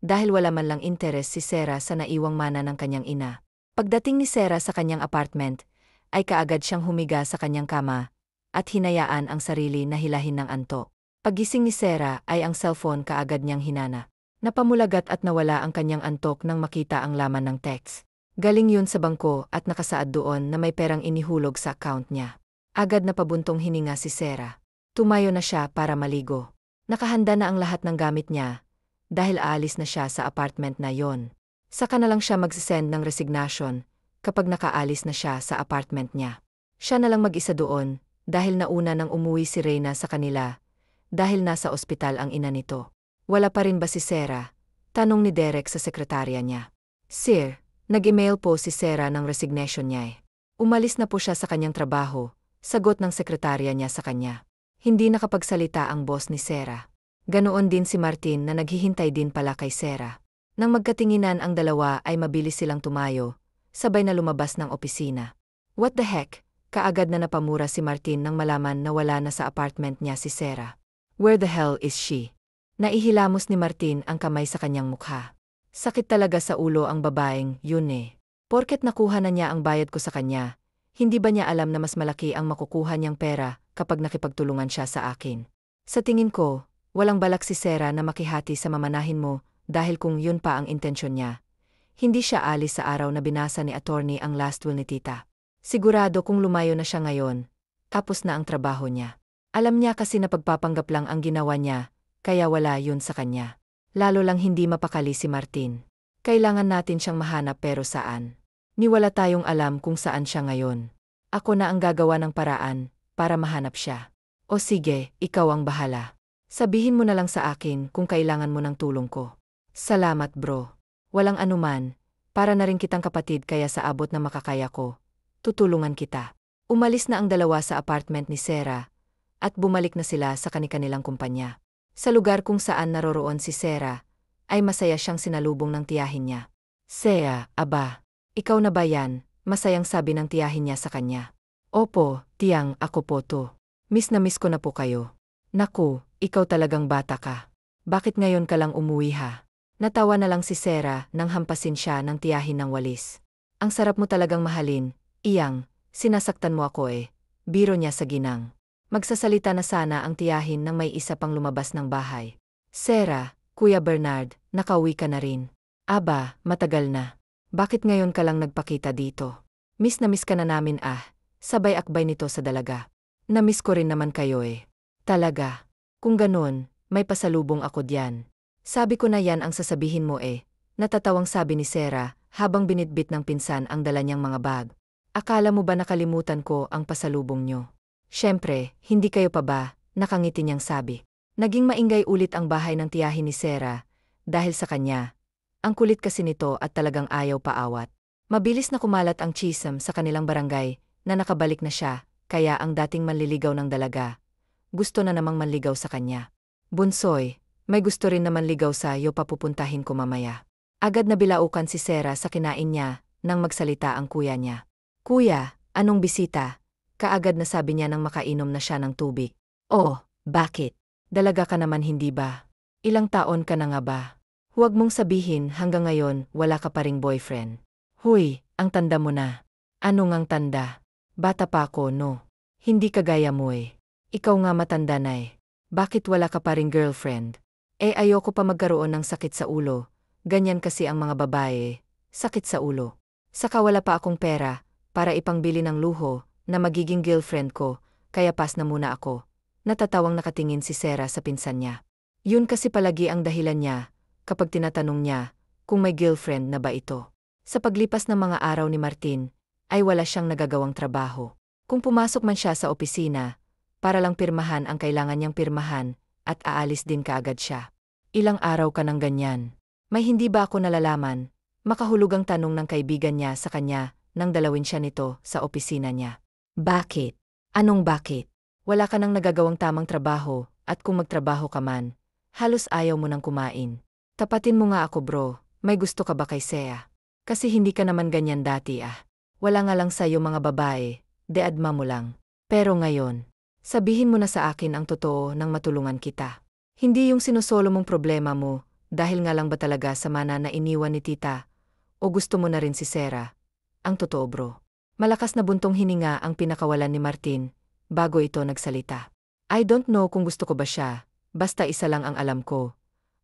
dahil wala man lang interes si Sarah sa naiwang mana ng kanyang ina. Pagdating ni Sarah sa kanyang apartment, ay kaagad siyang humiga sa kanyang kama, at hinayaan ang sarili na hilahin ng antok. Paggising ni Sarah ay ang cellphone kaagad niyang hinana. Napamulagat at nawala ang kanyang antok nang makita ang laman ng text. Galing yun sa bangko at nakasaad doon na may perang inihulog sa account niya. Agad na pabuntong hininga si Sarah. Tumayo na siya para maligo. Nakahanda na ang lahat ng gamit niya, dahil aalis na siya sa apartment na yon. Saka na lang siya magsisend ng resignation kapag nakaalis na siya sa apartment niya. Siya na lang mag-isa doon, dahil nauna nang umuwi si Reyna sa kanila, dahil nasa ospital ang ina nito. Wala pa rin ba si Sarah? Tanong ni Derek sa sekretarya niya. Sir, nag-email po si Sarah ng resignation niya. Umalis na po siya sa kanyang trabaho, sagot ng sekretarya niya sa kanya. Hindi nakapagsalita ang boss ni Sarah. Ganoon din si Martin na naghihintay din pala kay Sarah. Nang magkatinginan ang dalawa ay mabilis silang tumayo, sabay na lumabas ng opisina. What the heck? Kaagad na napamura si Martin nang malaman na wala na sa apartment niya si Sarah. Where the hell is she? Naihilamos ni Martin ang kamay sa kanyang mukha. Sakit talaga sa ulo ang babaeng yun eh. Porket nakuha na niya ang bayad ko sa kanya, hindi ba niya alam na mas malaki ang makukuha niyang pera kapag nakipagtulungan siya sa akin? Sa tingin ko, walang balak si Sarah na makihati sa mamanahin mo, dahil kung yun pa ang intensyon niya, hindi siya alis sa araw na binasa ni attorney ang last will ni tita. Sigurado kung lumayo na siya ngayon, tapos na ang trabaho niya. Alam niya kasi na pagpapanggap lang ang ginawa niya, kaya wala yun sa kanya. Lalo lang hindi mapakali si Martin. Kailangan natin siyang mahanap pero saan? Ni wala tayong alam kung saan siya ngayon. Ako na ang gagawa ng paraan para mahanap siya. O sige, ikaw ang bahala. Sabihin mo na lang sa akin kung kailangan mo ng tulong ko. Salamat bro. Walang anuman, para na rin kitang kapatid kaya sa abot na makakaya ko, tutulungan kita. Umalis na ang dalawa sa apartment ni Sarah, at bumalik na sila sa kani-kanilang kumpanya. Sa lugar kung saan naroroon si Sarah, ay masaya siyang sinalubong ng tiyahin niya. Sea, aba, ikaw na ba yan? Masayang sabi ng tiyahin niya sa kanya. Opo, tiyang, ako po to. Miss na miss ko na po kayo. Naku, ikaw talagang bata ka. Bakit ngayon ka lang umuwi ha? Natawa na lang si Sarah nang hampasin siya ng tiyahin ng walis. Ang sarap mo talagang mahalin, iyang, sinasaktan mo ako eh. Biro niya sa ginang. Magsasalita na sana ang tiyahin nang may isa pang lumabas ng bahay. Sarah, Kuya Bernard, nakauwi ka na rin. Aba, matagal na. Bakit ngayon ka lang nagpakita dito? Miss na miss ka na namin ah, sabay akbay nito sa dalaga. Namiss ko rin naman kayo eh. Talaga. Kung ganun, may pasalubong ako diyan. Sabi ko na yan ang sasabihin mo eh, natatawang sabi ni Sarah habang binitbit ng pinsan ang dala niyang mga bag. Akala mo ba nakalimutan ko ang pasalubong niyo? Siyempre, hindi kayo pa ba, nakangiti niyang sabi. Naging maingay ulit ang bahay ng tiyahin ni Sarah, dahil sa kanya. Ang kulit kasi nito at talagang ayaw paawat. Mabilis na kumalat ang chism sa kanilang barangay, na nakabalik na siya, kaya ang dating manliligaw ng dalaga, gusto na namang manligaw sa kanya. Bunsoy, may gusto rin naman ligaw sa iyo papupuntahin ko mamaya. Agad na bilaukan si Sarah sa kinain niya, nang magsalita ang kuya niya. Kuya, anong bisita? Kaagad na sabi niya nang makainom na siya ng tubig. Oh, bakit? Dalaga ka naman hindi ba? Ilang taon ka na nga ba? Huwag mong sabihin hanggang ngayon wala ka pa ring boyfriend. Huy, ang tanda mo na. Ano ngang tanda? Bata pa ako no? Hindi kagaya mo eh. Ikaw nga matanda na eh. Bakit wala ka pa ring girlfriend? Eh ayoko pa magkaroon ng sakit sa ulo. Ganyan kasi ang mga babae, sakit sa ulo. Saka wala pa akong pera, para ipangbili ng luho, na magiging girlfriend ko, kaya pas na muna ako. Natatawang nakatingin si Sarah sa pinsan niya. Yun kasi palagi ang dahilan niya, kapag tinatanong niya, kung may girlfriend na ba ito. Sa paglipas ng mga araw ni Martin, ay wala siyang nagagawang trabaho. Kung pumasok man siya sa opisina, para lang pirmahan ang kailangan niyang pirmahan, at aalis din kaagad siya. Ilang araw ka ng ganyan. May hindi ba ako nalalaman, Makahulugang tanong ng kaibigan niya sa kanya nang dalawin siya nito sa opisina niya. Bakit? Anong bakit? Wala ka nang nagagawang tamang trabaho, at kung magtrabaho ka man, halos ayaw mo nang kumain. Tapatin mo nga ako bro, may gusto ka ba kay Sea? Kasi hindi ka naman ganyan dati ah. Wala nga lang sa'yo mga babae, deadma mo lang. Pero ngayon, sabihin mo na sa akin ang totoo nang matulungan kita. Hindi yung sinusolo mong problema mo, dahil nga lang ba talaga sa mana na iniwan ni tita, o gusto mo na rin si Sarah? Ang totoo bro. Malakas na buntong hininga ang pinakawalan ni Martin, bago ito nagsalita. I don't know kung gusto ko ba siya, basta isa lang ang alam ko.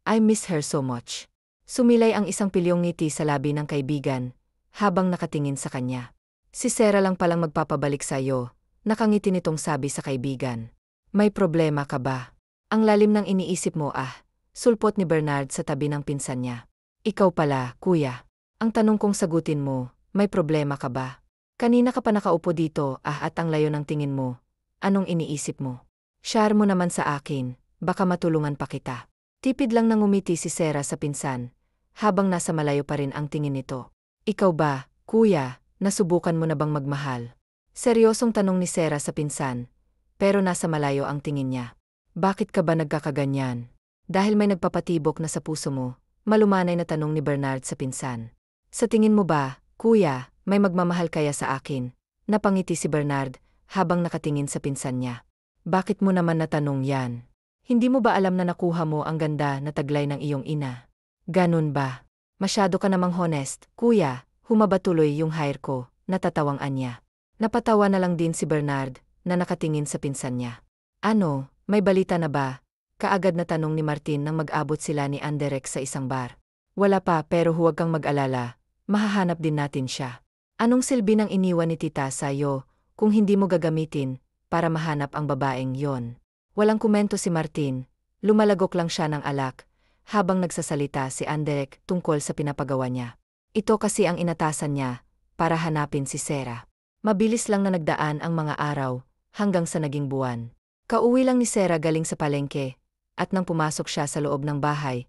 I miss her so much. Sumilay ang isang pilyong ngiti sa labi ng kaibigan, habang nakatingin sa kanya. Si Sarah lang palang magpapabalik sa iyo, nakangiti nitong sabi sa kaibigan. May problema ka ba? Ang lalim ng iniisip mo ah, sulpot ni Bernard sa tabi ng pinsan niya. Ikaw pala, kuya. Ang tanong kong sagutin mo, may problema ka ba? Kanina ka pa nakaupo dito at ang layo ng tingin mo. Anong iniisip mo? Share mo naman sa akin, baka matulungan pa kita. Tipid lang nang umiti si Sarah sa pinsan, habang nasa malayo pa rin ang tingin nito. Ikaw ba, kuya, nasubukan mo na bang magmahal? Seryosong tanong ni Sarah sa pinsan, pero nasa malayo ang tingin niya. Bakit ka ba nagkakaganyan? Dahil may nagpapatibok na sa puso mo, malumanay na tanong ni Bernard sa pinsan. Sa tingin mo ba, kuya, may magmamahal kaya sa akin? Napangiti si Bernard, habang nakatingin sa pinsan niya. Bakit mo naman natanong yan? Hindi mo ba alam na nakuha mo ang ganda na taglay ng iyong ina? Ganun ba? Masyado ka namang honest, kuya, humaba tuloy yung hire ko, natatawang anya. Napatawa na lang din si Bernard, na nakatingin sa pinsan niya. Ano, may balita na ba? Kaagad na tanong ni Martin nang mag-abot sila ni Anderek sa isang bar. Wala pa pero huwag kang mag-alala, mahahanap din natin siya. Anong silbi ng iniwan ni tita sa'yo, kung hindi mo gagamitin, para mahanap ang babaeng yon? Walang komento si Martin, lumalagok lang siya ng alak, habang nagsasalita si Anderek tungkol sa pinapagawa niya. Ito kasi ang inatasan niya, para hanapin si Sarah. Mabilis lang na nagdaan ang mga araw, hanggang sa naging buwan. Kauwi lang ni Sarah galing sa palengke, at nang pumasok siya sa loob ng bahay,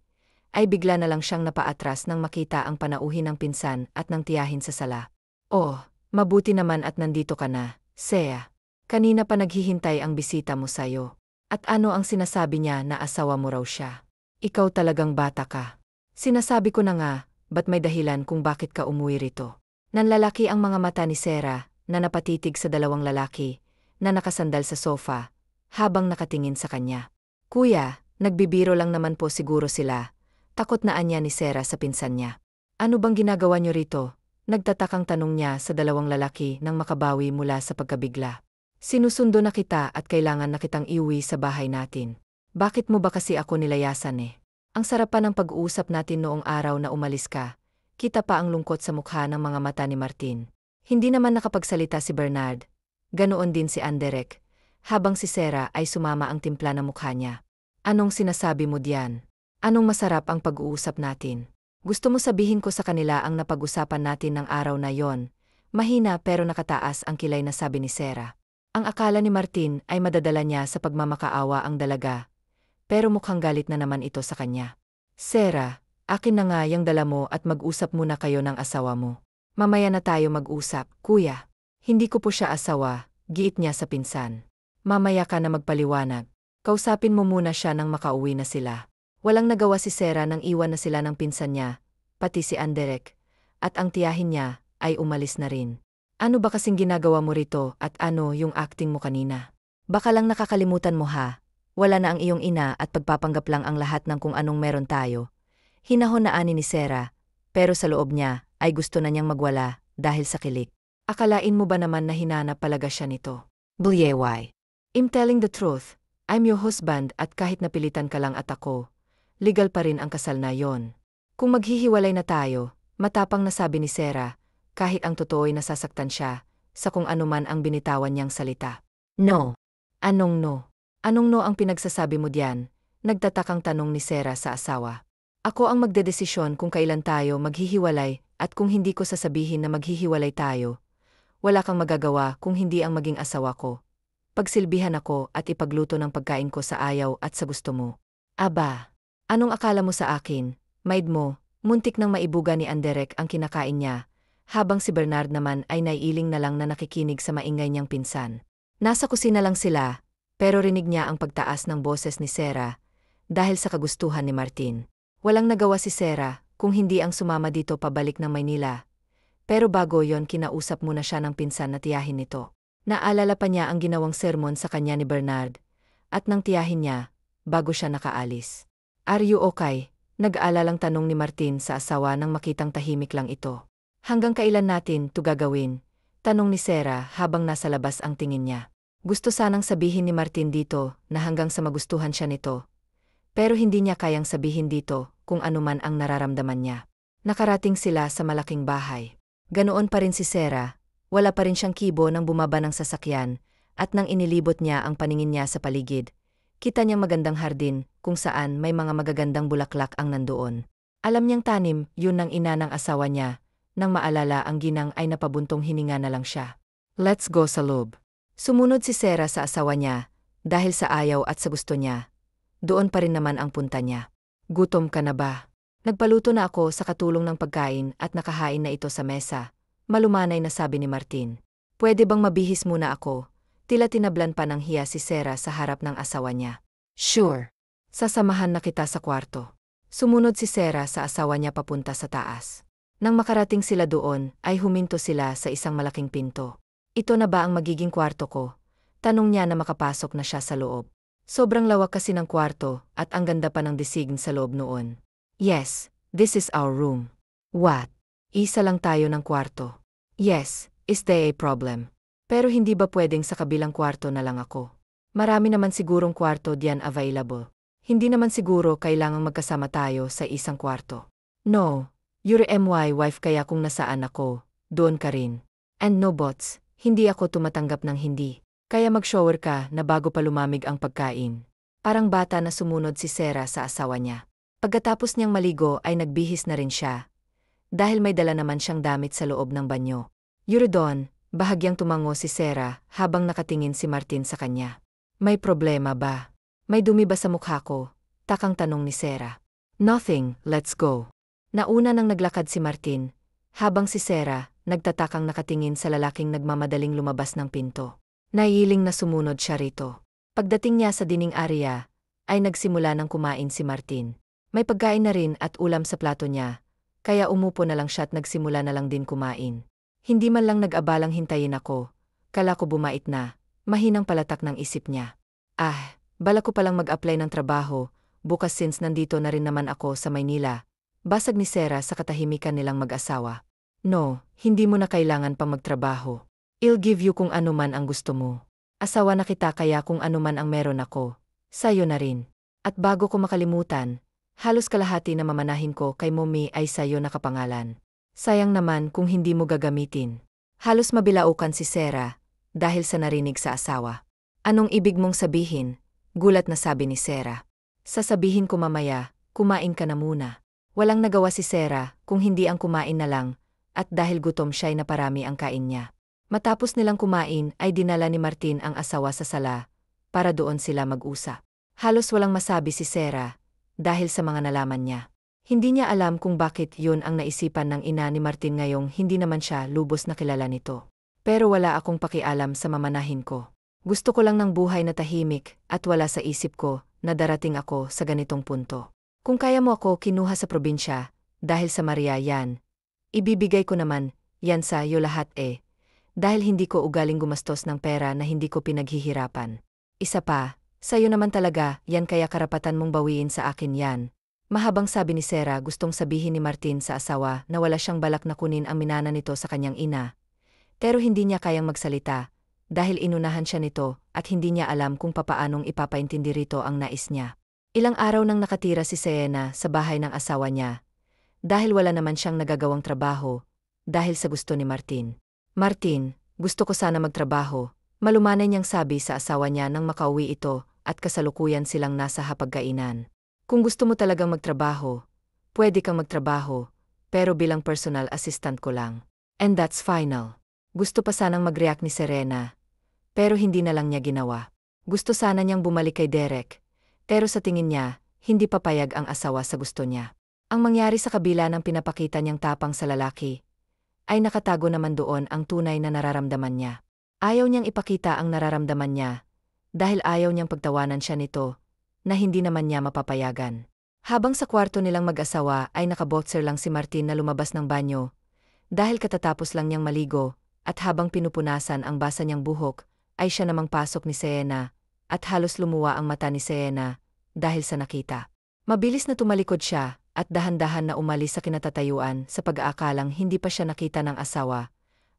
ay bigla na lang siyang napaatras nang makita ang panauhin ng pinsan at ng tiyahin sa sala. Oh, mabuti naman at nandito ka na, Sea. Kanina pa naghihintay ang bisita mo sa'yo. At ano ang sinasabi niya na asawa mo raw siya? Ikaw talagang bata ka. Sinasabi ko na nga, ba't may dahilan kung bakit ka umuwi rito? Nanlalaki ang mga mata ni Sarah, na napatitig sa dalawang lalaki, na nakasandal sa sofa, habang nakatingin sa kanya. Kuya, nagbibiro lang naman po siguro sila. Takot na anya ni Sarah sa pinsan niya. Ano bang ginagawa niyo rito? Nagtatakang tanong niya sa dalawang lalaki nang makabawi mula sa pagkabigla. Sinusundo na kita at kailangan na kitang iuwi sa bahay natin. Bakit mo ba kasi ako nilayasan eh? Ang sarap pa ng pag-uusap natin noong araw na umalis ka. Kita pa ang lungkot sa mukha ng mga mata ni Martin. Hindi naman nakapagsalita si Bernard. Ganoon din si Anderek. Habang si Sarah ay sumama ang timpla ng mukha niya. Anong sinasabi mo diyan? Anong masarap ang pag-uusap natin? Gusto mo sabihin ko sa kanila ang napag-usapan natin ng araw na yon? Mahina pero nakataas ang kilay na sabi ni Sarah. Ang akala ni Martin ay madadala niya sa pagmamakaawa ang dalaga, pero mukhang galit na naman ito sa kanya. Sarah, akin na nga yung dala mo at mag-usap muna kayo ng asawa mo. Mamaya na tayo mag-usap, kuya. Hindi ko po siya asawa, giit niya sa pinsan. Mamaya ka na magpaliwanag. Kausapin mo muna siya nang makauwi na sila. Walang nagawa si Sarah nang iwan na sila ng pinsan niya, pati si Anderek, at ang tiyahin niya ay umalis na rin. Ano ba kasing ginagawa mo rito at ano yung acting mo kanina? Baka lang nakakalimutan mo ha, wala na ang iyong ina at pagpapanggap lang ang lahat ng kung anong meron tayo. Hinahon na ani ni Sarah, pero sa loob niya ay gusto na niyang magwala dahil sa kilik. Akalain mo ba naman na hinanap palaga siya nito? Bulyeway. I'm telling the truth, I'm your husband at kahit napilitan ka lang at ako, legal pa rin ang kasal na yon. Kung maghihiwalay na tayo, matapang na sabi ni Sarah, kahit ang totoo ay nasasaktan siya, sa kung anuman ang binitawan niyang salita. No. Anong no? Anong no ang pinagsasabi mo diyan? Nagtatakang tanong ni Sarah sa asawa. Ako ang magdedesisyon kung kailan tayo maghihiwalay at kung hindi ko sasabihin na maghihiwalay tayo. Wala kang magagawa kung hindi ang maging asawa ko. Pagsilbihan ako at ipagluto ng pagkain ko sa ayaw at sa gusto mo. Aba, anong akala mo sa akin, maid mo, Muntik nang maibuga ni Anderek ang kinakain niya, habang si Bernard naman ay naiiling na lang na nakikinig sa maingay niyang pinsan. Nasa kusina lang sila, pero rinig niya ang pagtaas ng boses ni Sarah, dahil sa kagustuhan ni Martin. Walang nagawa si Sarah, kung hindi ang sumama dito pabalik ng Maynila. Pero bago yon kinausap muna siya ng pinsan na tiyahin nito. Naalala pa niya ang ginawang sermon sa kanya ni Bernard, at nang tiyahin niya, bago siya nakaalis. Are you okay? Nag-aalalang tanong ni Martin sa asawa nang makitang tahimik lang ito. Hanggang kailan natin to gagawin? Tanong ni Sarah habang nasa labas ang tingin niya. Gusto sanang sabihin ni Martin dito na hanggang sa magustuhan siya nito. Pero hindi niya kayang sabihin dito kung anuman ang nararamdaman niya. Nakarating sila sa malaking bahay. Ganoon pa rin si Sarah, wala pa rin siyang kibo nang bumaba ng sasakyan, at nang inilibot niya ang paningin niya sa paligid. Kita niyang magandang hardin, kung saan may mga magagandang bulaklak ang nandoon. Alam niyang tanim, yun ang ina ng asawa niya. Nang maalala ang ginang ay napabuntong hininga na lang siya. Let's go sa loob. Sumunod si Sarah sa asawa niya, dahil sa ayaw at sa gusto niya. Doon pa rin naman ang punta niya. Gutom ka na ba? Nagpaluto na ako sa katulong ng pagkain at nakahain na ito sa mesa. Malumanay na sabi ni Martin. Pwede bang mabihis muna ako? Tila tinablan pa ng hiya si Sarah sa harap ng asawa niya. Sure. Sasamahan na kita sa kwarto. Sumunod si Sarah sa asawa niya papunta sa taas. Nang makarating sila doon, ay huminto sila sa isang malaking pinto. Ito na ba ang magiging kwarto ko? Tanong niya na makapasok na siya sa loob. Sobrang lawak kasi ng kwarto at ang ganda pa ng design sa loob noon. Yes, this is our room. What? Isa lang tayo ng kwarto. Yes, is there a problem? Pero hindi ba pwedeng sa kabilang kwarto na lang ako? Marami naman sigurong kwarto diyan available. Hindi naman siguro kailangang magkasama tayo sa isang kwarto. No, you're my wife kaya kung nasaan ako, doon ka rin. And no buts, hindi ako tumatanggap ng hindi. Kaya mag-shower ka na bago pa lumamig ang pagkain. Parang bata na sumunod si Sarah sa asawa niya. Pagkatapos niyang maligo ay nagbihis na rin siya. Dahil may dala naman siyang damit sa loob ng banyo. You're done. Bahagyang tumango si Sarah habang nakatingin si Martin sa kanya. May problema ba? May dumi ba sa mukha ko? Takang tanong ni Sarah. Nothing, let's go. Nauna nang naglakad si Martin, habang si Sarah nagtatakang nakatingin sa lalaking nagmamadaling lumabas ng pinto. Naiiling na sumunod siya rito. Pagdating niya sa dining area, ay nagsimula ng kumain si Martin. May pagkain na rin at ulam sa plato niya, kaya umupo na lang siya at nagsimula na lang din kumain. Hindi man lang nag-abalang hintayin ako, kala ko bumait na, mahinang palatak ng isip niya. Bala ko palang mag-apply ng trabaho, bukas since nandito na rin naman ako sa Maynila. Basag ni Sarah sa katahimikan nilang mag-asawa. No, hindi mo na kailangan pang magtrabaho. I'll give you kung ano man ang gusto mo. Asawa na kita kaya kung ano man ang meron ako, sayo na rin. At bago ko makalimutan, halos kalahati na mamanahin ko kay mommy ay sayo nakapangalan. Sayang naman kung hindi mo gagamitin. Halos mabilaukan si Sarah, dahil sa narinig sa asawa. Anong ibig mong sabihin? Gulat na sabi ni Sarah. Sasabihin ko mamaya, kumain ka na muna. Walang nagawa si Sarah kung hindi ang kumain na lang, at dahil gutom siya'y naparami ang kain niya. Matapos nilang kumain ay dinala ni Martin ang asawa sa sala, para doon sila mag-usap. Halos walang masabi si Sarah, dahil sa mga nalaman niya. Hindi niya alam kung bakit yun ang naisipan ng ina ni Martin ngayong hindi naman siya lubos na kilala nito. Pero wala akong pakialam sa mamanahin ko. Gusto ko lang ng buhay na tahimik at wala sa isip ko na darating ako sa ganitong punto. Kung kaya mo ako kinuha sa probinsya, dahil sa Maria yan, ibibigay ko naman yan sa iyo lahat dahil hindi ko ugaling gumastos ng pera na hindi ko pinaghihirapan. Isa pa, sa'yo naman talaga yan kaya karapatan mong bawiin sa akin yan. Mahabang sabi ni Sarah gustong sabihin ni Martin sa asawa na wala siyang balak na kunin ang minana nito sa kanyang ina. Pero hindi niya kayang magsalita, dahil inunahan siya nito at hindi niya alam kung papaanong ipapaintindi rito ang nais niya. Ilang araw nang nakatira si Sienna sa bahay ng asawa niya, dahil wala naman siyang nagagawang trabaho, dahil sa gusto ni Martin. Martin, gusto ko sana magtrabaho, malumanay niyang sabi sa asawa niya nang makauwi ito at kasalukuyan silang nasa hapagkainan. Kung gusto mo talagang magtrabaho, pwede kang magtrabaho, pero bilang personal assistant ko lang. And that's final. Gusto pa sanang mag-react ni Serena, pero hindi na lang niya ginawa. Gusto sana niyang bumalik kay Derek, pero sa tingin niya, hindi papayag ang asawa sa gusto niya. Ang mangyari sa kabila ng pinapakita niyang tapang sa lalaki, ay nakatago naman doon ang tunay na nararamdaman niya. Ayaw niyang ipakita ang nararamdaman niya, dahil ayaw niyang pagtawanan siya nito, na hindi naman niya mapapayagan. Habang sa kwarto nilang mag-asawa ay nakaboxer lang si Martin na lumabas ng banyo, dahil katatapos lang niyang maligo, at habang pinupunasan ang basa niyang buhok, ay siya namang pasok ni Sienna, at halos lumuwa ang mata ni Sienna, dahil sa nakita. Mabilis na tumalikod siya, at dahan-dahan na umalis sa kinatatayuan sa pag-aakalang hindi pa siya nakita ng asawa,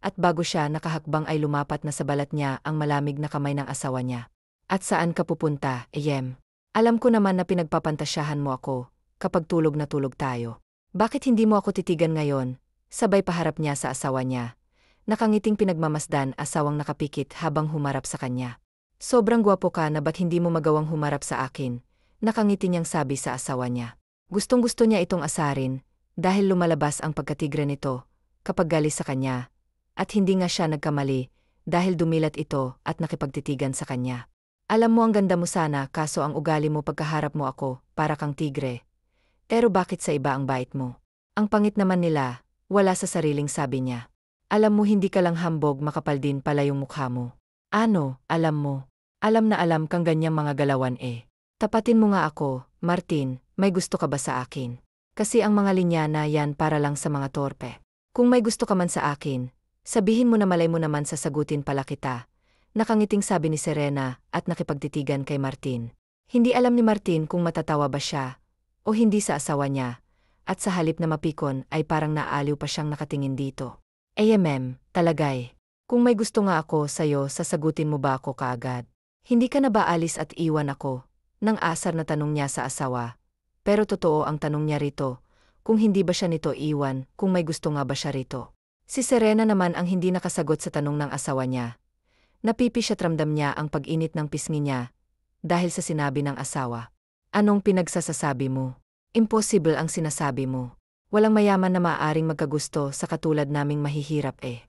at bago siya nakahakbang ay lumapat na sa balat niya ang malamig na kamay ng asawa niya. At saan ka pupunta, Eyem? Alam ko naman na pinagpapantasyahan mo ako, kapag tulog na tulog tayo. Bakit hindi mo ako titigan ngayon? Sabay paharap niya sa asawa niya. Nakangiting pinagmamasdan asawang nakapikit habang humarap sa kanya. Sobrang gwapo ka na ba't hindi mo magawang humarap sa akin? Nakangiti niyang sabi sa asawa niya. Gustong-gusto niya itong asarin, dahil lumalabas ang pagkatigre nito, kapag galis sa kanya. At hindi nga siya nagkamali, dahil dumilat ito at nakipagtitigan sa kanya. Alam mo ang ganda mo sana kaso ang ugali mo pagkaharap mo ako, para kang tigre. Pero bakit sa iba ang bait mo? Ang pangit naman nila, wala sa sariling sabi niya. Alam mo hindi ka lang hambog makapal din pala yung mukha mo. Ano, alam mo? Alam na alam kang ganyang mga galawan eh. Tapatin mo nga ako, Martin, may gusto ka ba sa akin? Kasi ang mga linya na yan para lang sa mga torpe. Kung may gusto ka man sa akin, sabihin mo na malay mo naman sasagutin pala kita. Nakangiting sabi ni Serena at nakipagtitigan kay Martin. Hindi alam ni Martin kung matatawa ba siya o hindi sa asawa niya, at sa halip na mapikon ay parang naaliw pa siyang nakatingin dito. Talagay. Kung may gusto nga ako sa'yo sasagutin mo ba ako kaagad? Hindi ka na ba alis at iwan ako? Nang asar na tanong niya sa asawa. Pero totoo ang tanong niya rito, kung hindi ba siya nito iwan, kung may gusto nga ba siya rito. Si Serena naman ang hindi nakasagot sa tanong ng asawa niya. Napipi siya at ramdam niya ang pag-init ng pisngi niya, dahil sa sinabi ng asawa. Anong pinagsasasabi mo? Impossible ang sinasabi mo. Walang mayaman na maaaring magkagusto sa katulad naming mahihirap eh.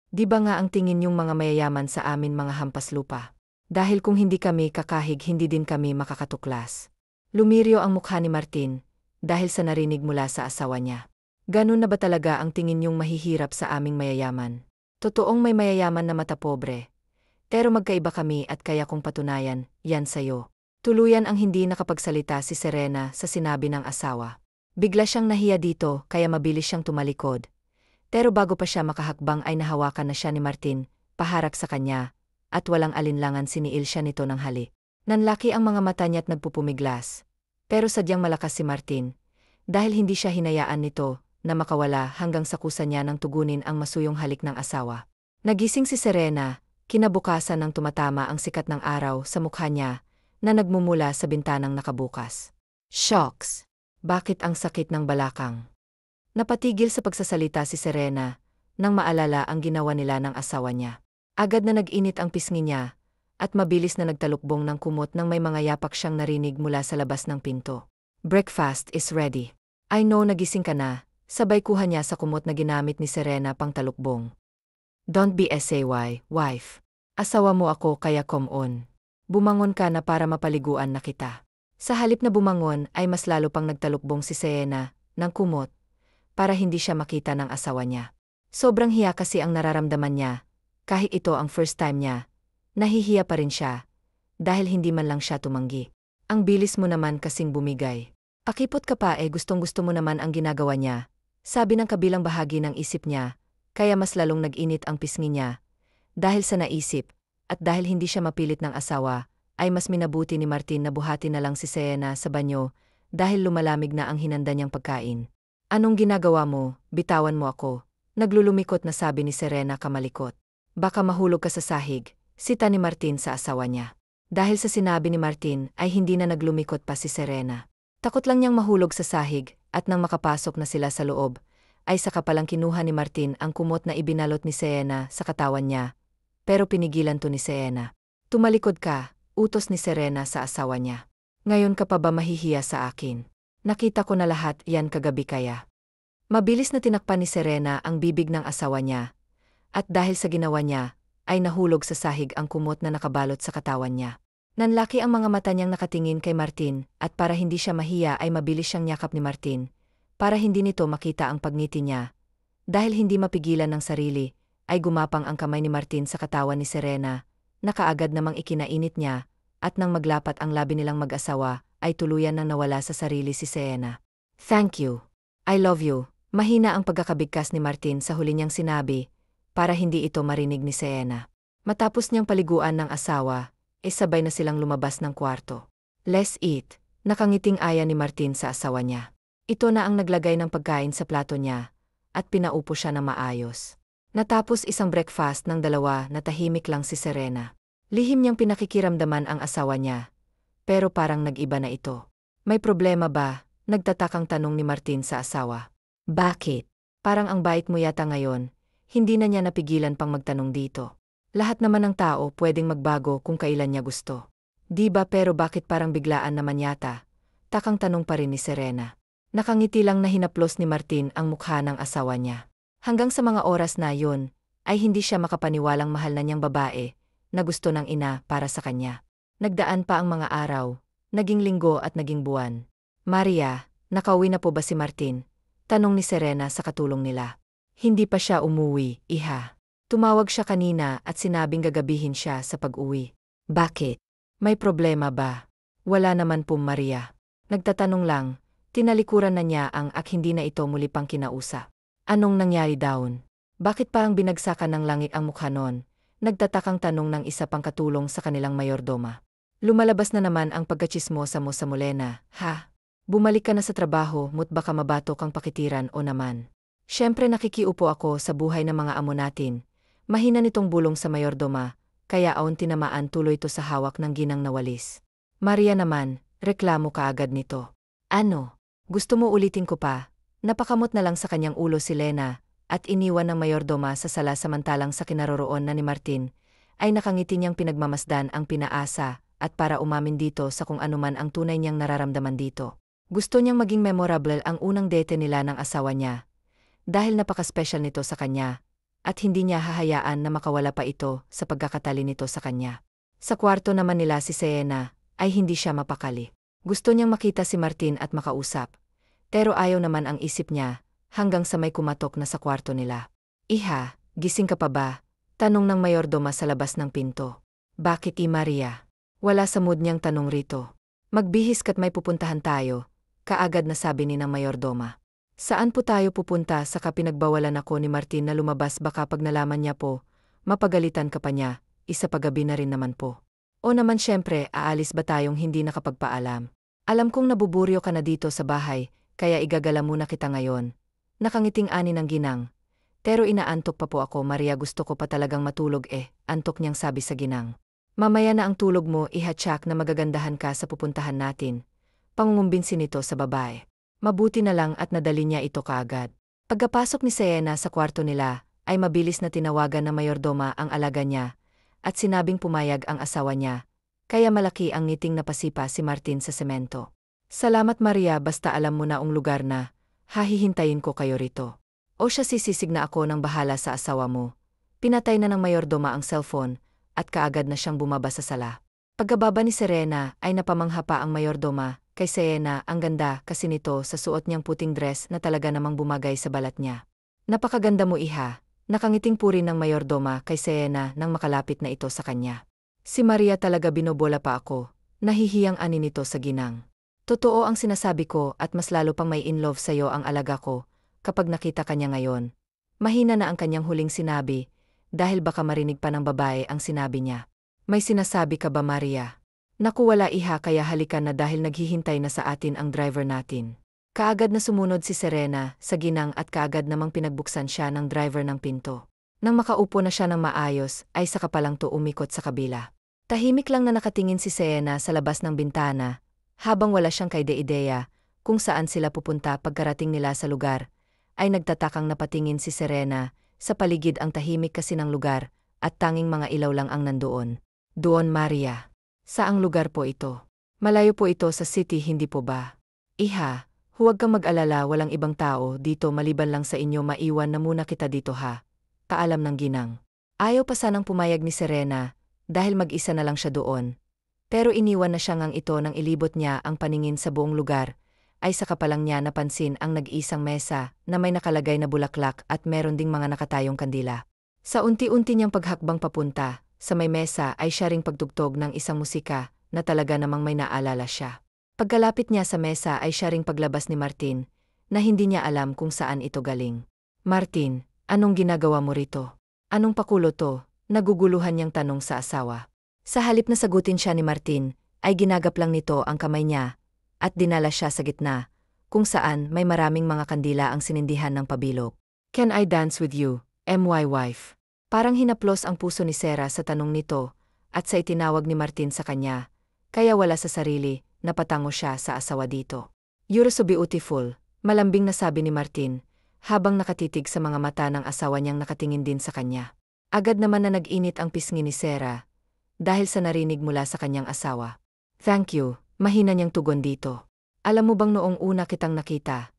Di ba nga ang tingin yung mga mayayaman sa amin mga hampas lupa? Dahil kung hindi kami kakahig hindi din kami makakatuklas. Lumiryo ang mukha ni Martin, dahil sa narinig mula sa asawa niya. Ganun na ba talaga ang tingin yung mahihirap sa aming mayayaman? Totoong may mayayaman na mata pobre. Pero magkaiba kami at kaya kong patunayan, yan sayo. Tuluyan ang hindi nakapagsalita si Serena sa sinabi ng asawa. Bigla siyang nahiya dito kaya mabilis siyang tumalikod. Pero bago pa siya makahakbang ay nahawakan na siya ni Martin, paharap sa kanya, at walang alinlangan siniil siya nito ng halik. Nanlaki ang mga mata niya at nagpupumiglas. Pero sadyang malakas si Martin, dahil hindi siya hinayaan nito na makawala hanggang sa kusa niya ng tugunin ang masuyong halik ng asawa. Nagising si Serena. Kinabukasan nang tumatama ang sikat ng araw sa mukha niya na nagmumula sa bintanang nakabukas. Shocks! Bakit ang sakit ng balakang? Napatigil sa pagsasalita si Serena nang maalala ang ginawa nila ng asawa niya. Agad na nag-init ang pisngi niya at mabilis na nagtalukbong ng kumot nang may mga yapak siyang narinig mula sa labas ng pinto. Breakfast is ready. I know nagising ka na, sabay kuha niya sa kumot na ginamit ni Serena pang talukbong. Don't be say, wife. Asawa mo ako kaya come on. Bumangon ka na para mapaliguan na kita. Sa halip na bumangon ay mas lalo pang nagtalukbong si Sienna ng kumot para hindi siya makita ng asawa niya. Sobrang hiya kasi ang nararamdaman niya. Kahit ito ang first time niya, nahihiya pa rin siya dahil hindi man lang siya tumanggi. Ang bilis mo naman kasing bumigay. Pakipot ka pa gustong-gusto mo naman ang ginagawa niya. Sabi ng kabilang bahagi ng isip niya. Kaya mas lalong nag-init ang pisngi niya. Dahil sa naisip, at dahil hindi siya mapilit ng asawa, ay mas minabuti ni Martin na buhati na lang si Sienna sa banyo, dahil lumalamig na ang hinanda niyang pagkain. Anong ginagawa mo? Bitawan mo ako. Naglulumikot na sabi ni Serena kamalikot. Baka mahulog ka sa sahig, sita ni Martin sa asawa niya. Dahil sa sinabi ni Martin ay hindi na naglumikot pa si Serena. Takot lang niyang mahulog sa sahig, at nang makapasok na sila sa loob, ay saka palang kinuha ni Martin ang kumot na ibinalot ni Sienna sa katawan niya, pero pinigilan to ni Sienna. Tumalikod ka, utos ni Serena sa asawa niya. Ngayon ka pa ba mahihiya sa akin? Nakita ko na lahat yan kagabi kaya. Mabilis na tinakpan ni Serena ang bibig ng asawa niya, at dahil sa ginawa niya, ay nahulog sa sahig ang kumot na nakabalot sa katawan niya. Nanlaki ang mga mata niyang nakatingin kay Martin, at para hindi siya mahiya ay mabilis siyang yakap ni Martin, Para hindi nito makita ang pagngiti niya, dahil hindi mapigilan ng sarili, ay gumapang ang kamay ni Martin sa katawan ni Serena, na kaagad namang ikinainit niya, at nang maglapat ang labi nilang mag-asawa, ay tuluyan nang nawala sa sarili si Serena. "Thank you. I love you." Mahina ang pagkakabigkas ni Martin sa huli niyang sinabi, para hindi ito marinig ni Serena. Matapos niyang paliguan ng asawa, sabay na silang lumabas ng kwarto. "Let's eat." Nakangiting aya ni Martin sa asawa niya. Ito na ang naglagay ng pagkain sa plato niya, at pinaupo siya ng maayos. Natapos isang breakfast ng dalawa na tahimik lang si Serena. Lihim niyang pinakikiramdaman ang asawa niya, pero parang nag-iba na ito. "May problema ba?" Nagtatakang tanong ni Martin sa asawa. "Bakit? Parang ang bait mo yata ngayon." Hindi na niya napigilan pang magtanong dito. Lahat naman ng tao pwedeng magbago kung kailan niya gusto. "Di ba, pero bakit parang biglaan naman yata?" Takang tanong pa rin ni Serena. Nakangiti lang na hinaplos ni Martin ang mukha ng asawa niya. Hanggang sa mga oras na yun, ay hindi siya makapaniwalang mahal na niyang babae, na gusto ng ina para sa kanya. Nagdaan pa ang mga araw, naging linggo at naging buwan. "Maria, nakauwi na po ba si Martin?" Tanong ni Serena sa katulong nila. "Hindi pa siya umuwi, iha. Tumawag siya kanina at sinabing gagabihin siya sa pag-uwi." "Bakit? May problema ba?" "Wala naman po, Maria. Nagtatanong lang." Tinalikuran na niya ang hindi na ito muli pang kinausap. "Anong nangyari daon? Bakit parang binagsakan ng langit ang mukha nun?" Nagtatakang tanong ng isa pang katulong sa kanilang mayordoma. "Lumalabas na naman ang pagkatsismosa mo sa Molena, ha? Bumalik ka na sa trabaho, mo't baka mabato kang pakitiran o naman." "Siyempre nakikiupo ako sa buhay ng mga amo natin." Mahina nitong bulong sa mayordoma, kaya aon tinamaan tuloy ito sa hawak ng ginang na walis. Maria naman, reklamo kaagad nito. "Ano? Gusto mo ulitin ko pa?" Napakamot na lang sa kanyang ulo si Lena, at iniwan ng mayordoma sa sala samantalang sa kinaroroon na ni Martin, ay nakangiti niyang pinagmamasdan ang pinaasa, at para umamin dito sa kung anuman ang tunay niyang nararamdaman dito. Gusto niyang maging memorable ang unang date nila ng asawa niya, dahil napaka-special nito sa kanya, at hindi niya hahayaan na makawala pa ito sa pagkakatali nito sa kanya. Sa kwarto naman nila si Serena, ay hindi siya mapakali. Gusto niyang makita si Martin at makausap, pero ayaw naman ang isip niya, hanggang sa may kumatok na sa kwarto nila. "Iha, gising ka pa ba?" Tanong ng mayordoma sa labas ng pinto. "Bakit, Maria?" Wala sa mood niyang tanong rito. "Magbihis ka't may pupuntahan tayo," kaagad na sabi ni ng mayordoma. "Saan po tayo pupunta?" Saka pinagbawalan ako ni Martin na lumabas, baka pag nalaman niya po, mapagalitan ka pa niya, isa pagabi na rin naman po. "O naman, syempre, aalis ba tayong hindi nakapagpaalam? Alam kong nabuburyo ka na dito sa bahay, kaya igagala muna kita ngayon." Nakangiting ani ng ginang. "Pero inaantok pa po ako, Maria, gusto ko pa talagang matulog antok niyang sabi sa ginang. "Mamaya na ang tulog mo, ihatsak na magagandahan ka sa pupuntahan natin." Pangungumbinsin nito sa babae. Mabuti na lang at nadali niya ito kaagad. Pagkapasok ni Serena sa kwarto nila, ay mabilis na tinawagan ng mayordoma ang alaga niya, at sinabing pumayag ang asawa niya, kaya malaki ang ngiting napasipa si Martin sa semento. "Salamat, Maria, basta alam mo na ang lugar na, hahihintayin ko kayo rito." "O siya, sisisig na ako ng bahala sa asawa mo." Pinatay na ng mayordoma ang cellphone, at kaagad na siyang bumaba sa sala. Pagkababa ni Serena ay napamangha pa ang mayordoma, kay Serena ang ganda kasi nito sa suot niyang puting dress na talaga namang bumagay sa balat niya. "Napakaganda mo, iha." Nakangiting puri ng mayordoma kay Serena nang makalapit na ito sa kanya. "Si Maria talaga, binobola pa ako." Nahihiyang ani nito sa ginang. "Totoo ang sinasabi ko at mas lalo pang may in love sa'yo ang alaga ko, kapag nakita kanya ngayon." Mahina na ang kanyang huling sinabi, dahil baka marinig pa ng babae ang sinabi niya. "May sinasabi ka ba, Maria?" "Naku, wala, iha, kaya halika na dahil naghihintay na sa atin ang driver natin." Kaagad na sumunod si Serena sa ginang at kaagad namang pinagbuksan siya ng driver ng pinto. Nang makaupo na siya ng maayos, ay saka pa lang to umikot sa kabila. Tahimik lang na nakatingin si Serena sa labas ng bintana, habang wala siyang kaide-ideya kung saan sila pupunta. Pagkarating nila sa lugar, ay nagtatakang napatingin si Serena, sa paligid ang tahimik kasi ng lugar, at tanging mga ilaw lang ang nandoon. "Doon, Maria. Saang lugar po ito?" "Malayo po ito sa city, hindi po ba?" "Iha, huwag kang mag-alala, walang ibang tao dito maliban lang sa inyo, maiwan na muna kita dito, ha?" Paalam ng ginang. Ayaw pa sanang pumayag ni Serena, dahil mag-isa na lang siya doon. Pero iniwan na siya ngang ito nang ilibot niya ang paningin sa buong lugar, ay saka pa lang niya napansin ang nag-iisang mesa na may nakalagay na bulaklak at meron ding mga nakatayong kandila. Sa unti-unti niyang paghakbang papunta, sa may mesa ay siya ring pagtugtog ng isang musika na talaga namang may naalala siya. Pagkalapit niya sa mesa ay siya ring paglabas ni Martin, na hindi niya alam kung saan ito galing. Martin, anong ginagawa mo rito? Anong pakulo to? Naguguluhan niyang tanong sa asawa. Sa halip na sagutin siya ni Martin, ay ginagap lang nito ang kamay niya at dinala siya sa gitna, kung saan may maraming mga kandila ang sinindihan ng pabilog. Can I dance with you, my wife? Parang hinaplos ang puso ni Sarah sa tanong nito at sa itinawag ni Martin sa kanya, kaya wala sa sarili, napatango siya sa asawa dito. You're so beautiful, malambing na sabi ni Martin, habang nakatitig sa mga mata ng asawa niyang nakatingin din sa kanya. Agad naman na nag-init ang pisngi ni Sarah, dahil sa narinig mula sa kanyang asawa. Thank you, mahina niyang tugon dito. Alam mo bang noong una kitang nakita,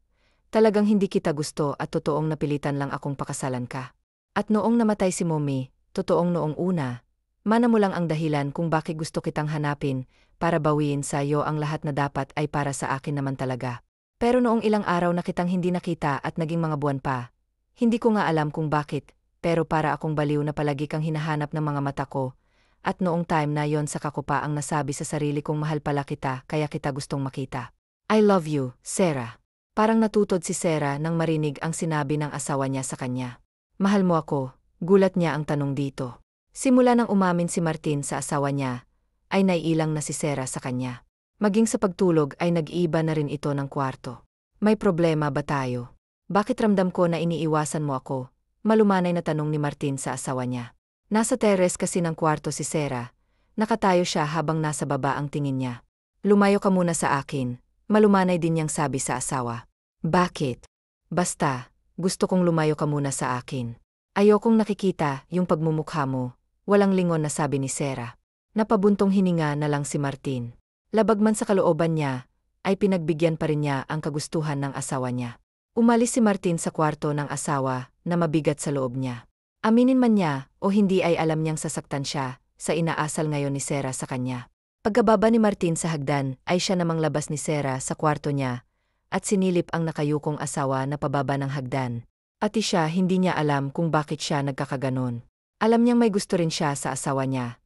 talagang hindi kita gusto at totoong napilitan lang akong pakasalan ka. At noong namatay si Mommy, totoong noong una, mana mo lang ang dahilan kung bakit gusto kitang hanapin para bawiin sa iyo ang lahat na dapat ay para sa akin naman talaga. Pero noong ilang araw na kitang hindi nakita at naging mga buwan pa, hindi ko nga alam kung bakit, pero para akong baliw na palagi kang hinahanap ng mga mata ko. At noong time na yon saka ko pa ang nasabi sa sarili kong mahal pala kita kaya kita gustong makita. I love you, Sarah. Parang natutod si Sarah nang marinig ang sinabi ng asawa niya sa kanya. Mahal mo ako, gulat niya ang tanong dito. Simula nang umamin si Martin sa asawa niya, ay naiilang na si Sarah sa kanya. Maging sa pagtulog ay nag-iiba na rin ito ng kwarto. May problema ba tayo? Bakit ramdam ko na iniiwasan mo ako? Malumanay na tanong ni Martin sa asawa niya. Nasa teres kasi ng kwarto si Sarah. Nakatayo siya habang nasa baba ang tingin niya. Lumayo ka muna sa akin, malumanay din niyang sabi sa asawa. Bakit? Basta, gusto kong lumayo ka muna sa akin. Ayokong nakikita yung pagmumukha mo, walang lingon na sabi ni Sarah. Napabuntong hininga na lang si Martin. Labag man sa kalooban niya, ay pinagbigyan pa rin niya ang kagustuhan ng asawa niya. Umalis si Martin sa kwarto ng asawa na mabigat sa loob niya. Aminin man niya o hindi ay alam niyang sasaktan siya sa inaasal ngayon ni Sarah sa kanya. Pagkababa ni Martin sa hagdan ay siya namang labas ni Sarah sa kwarto niya at sinilip ang nakayukong asawa na pababa ng hagdan. Pati siya hindi niya alam kung bakit siya nagkakaganon. Alam niyang may gusto rin siya sa asawa niya,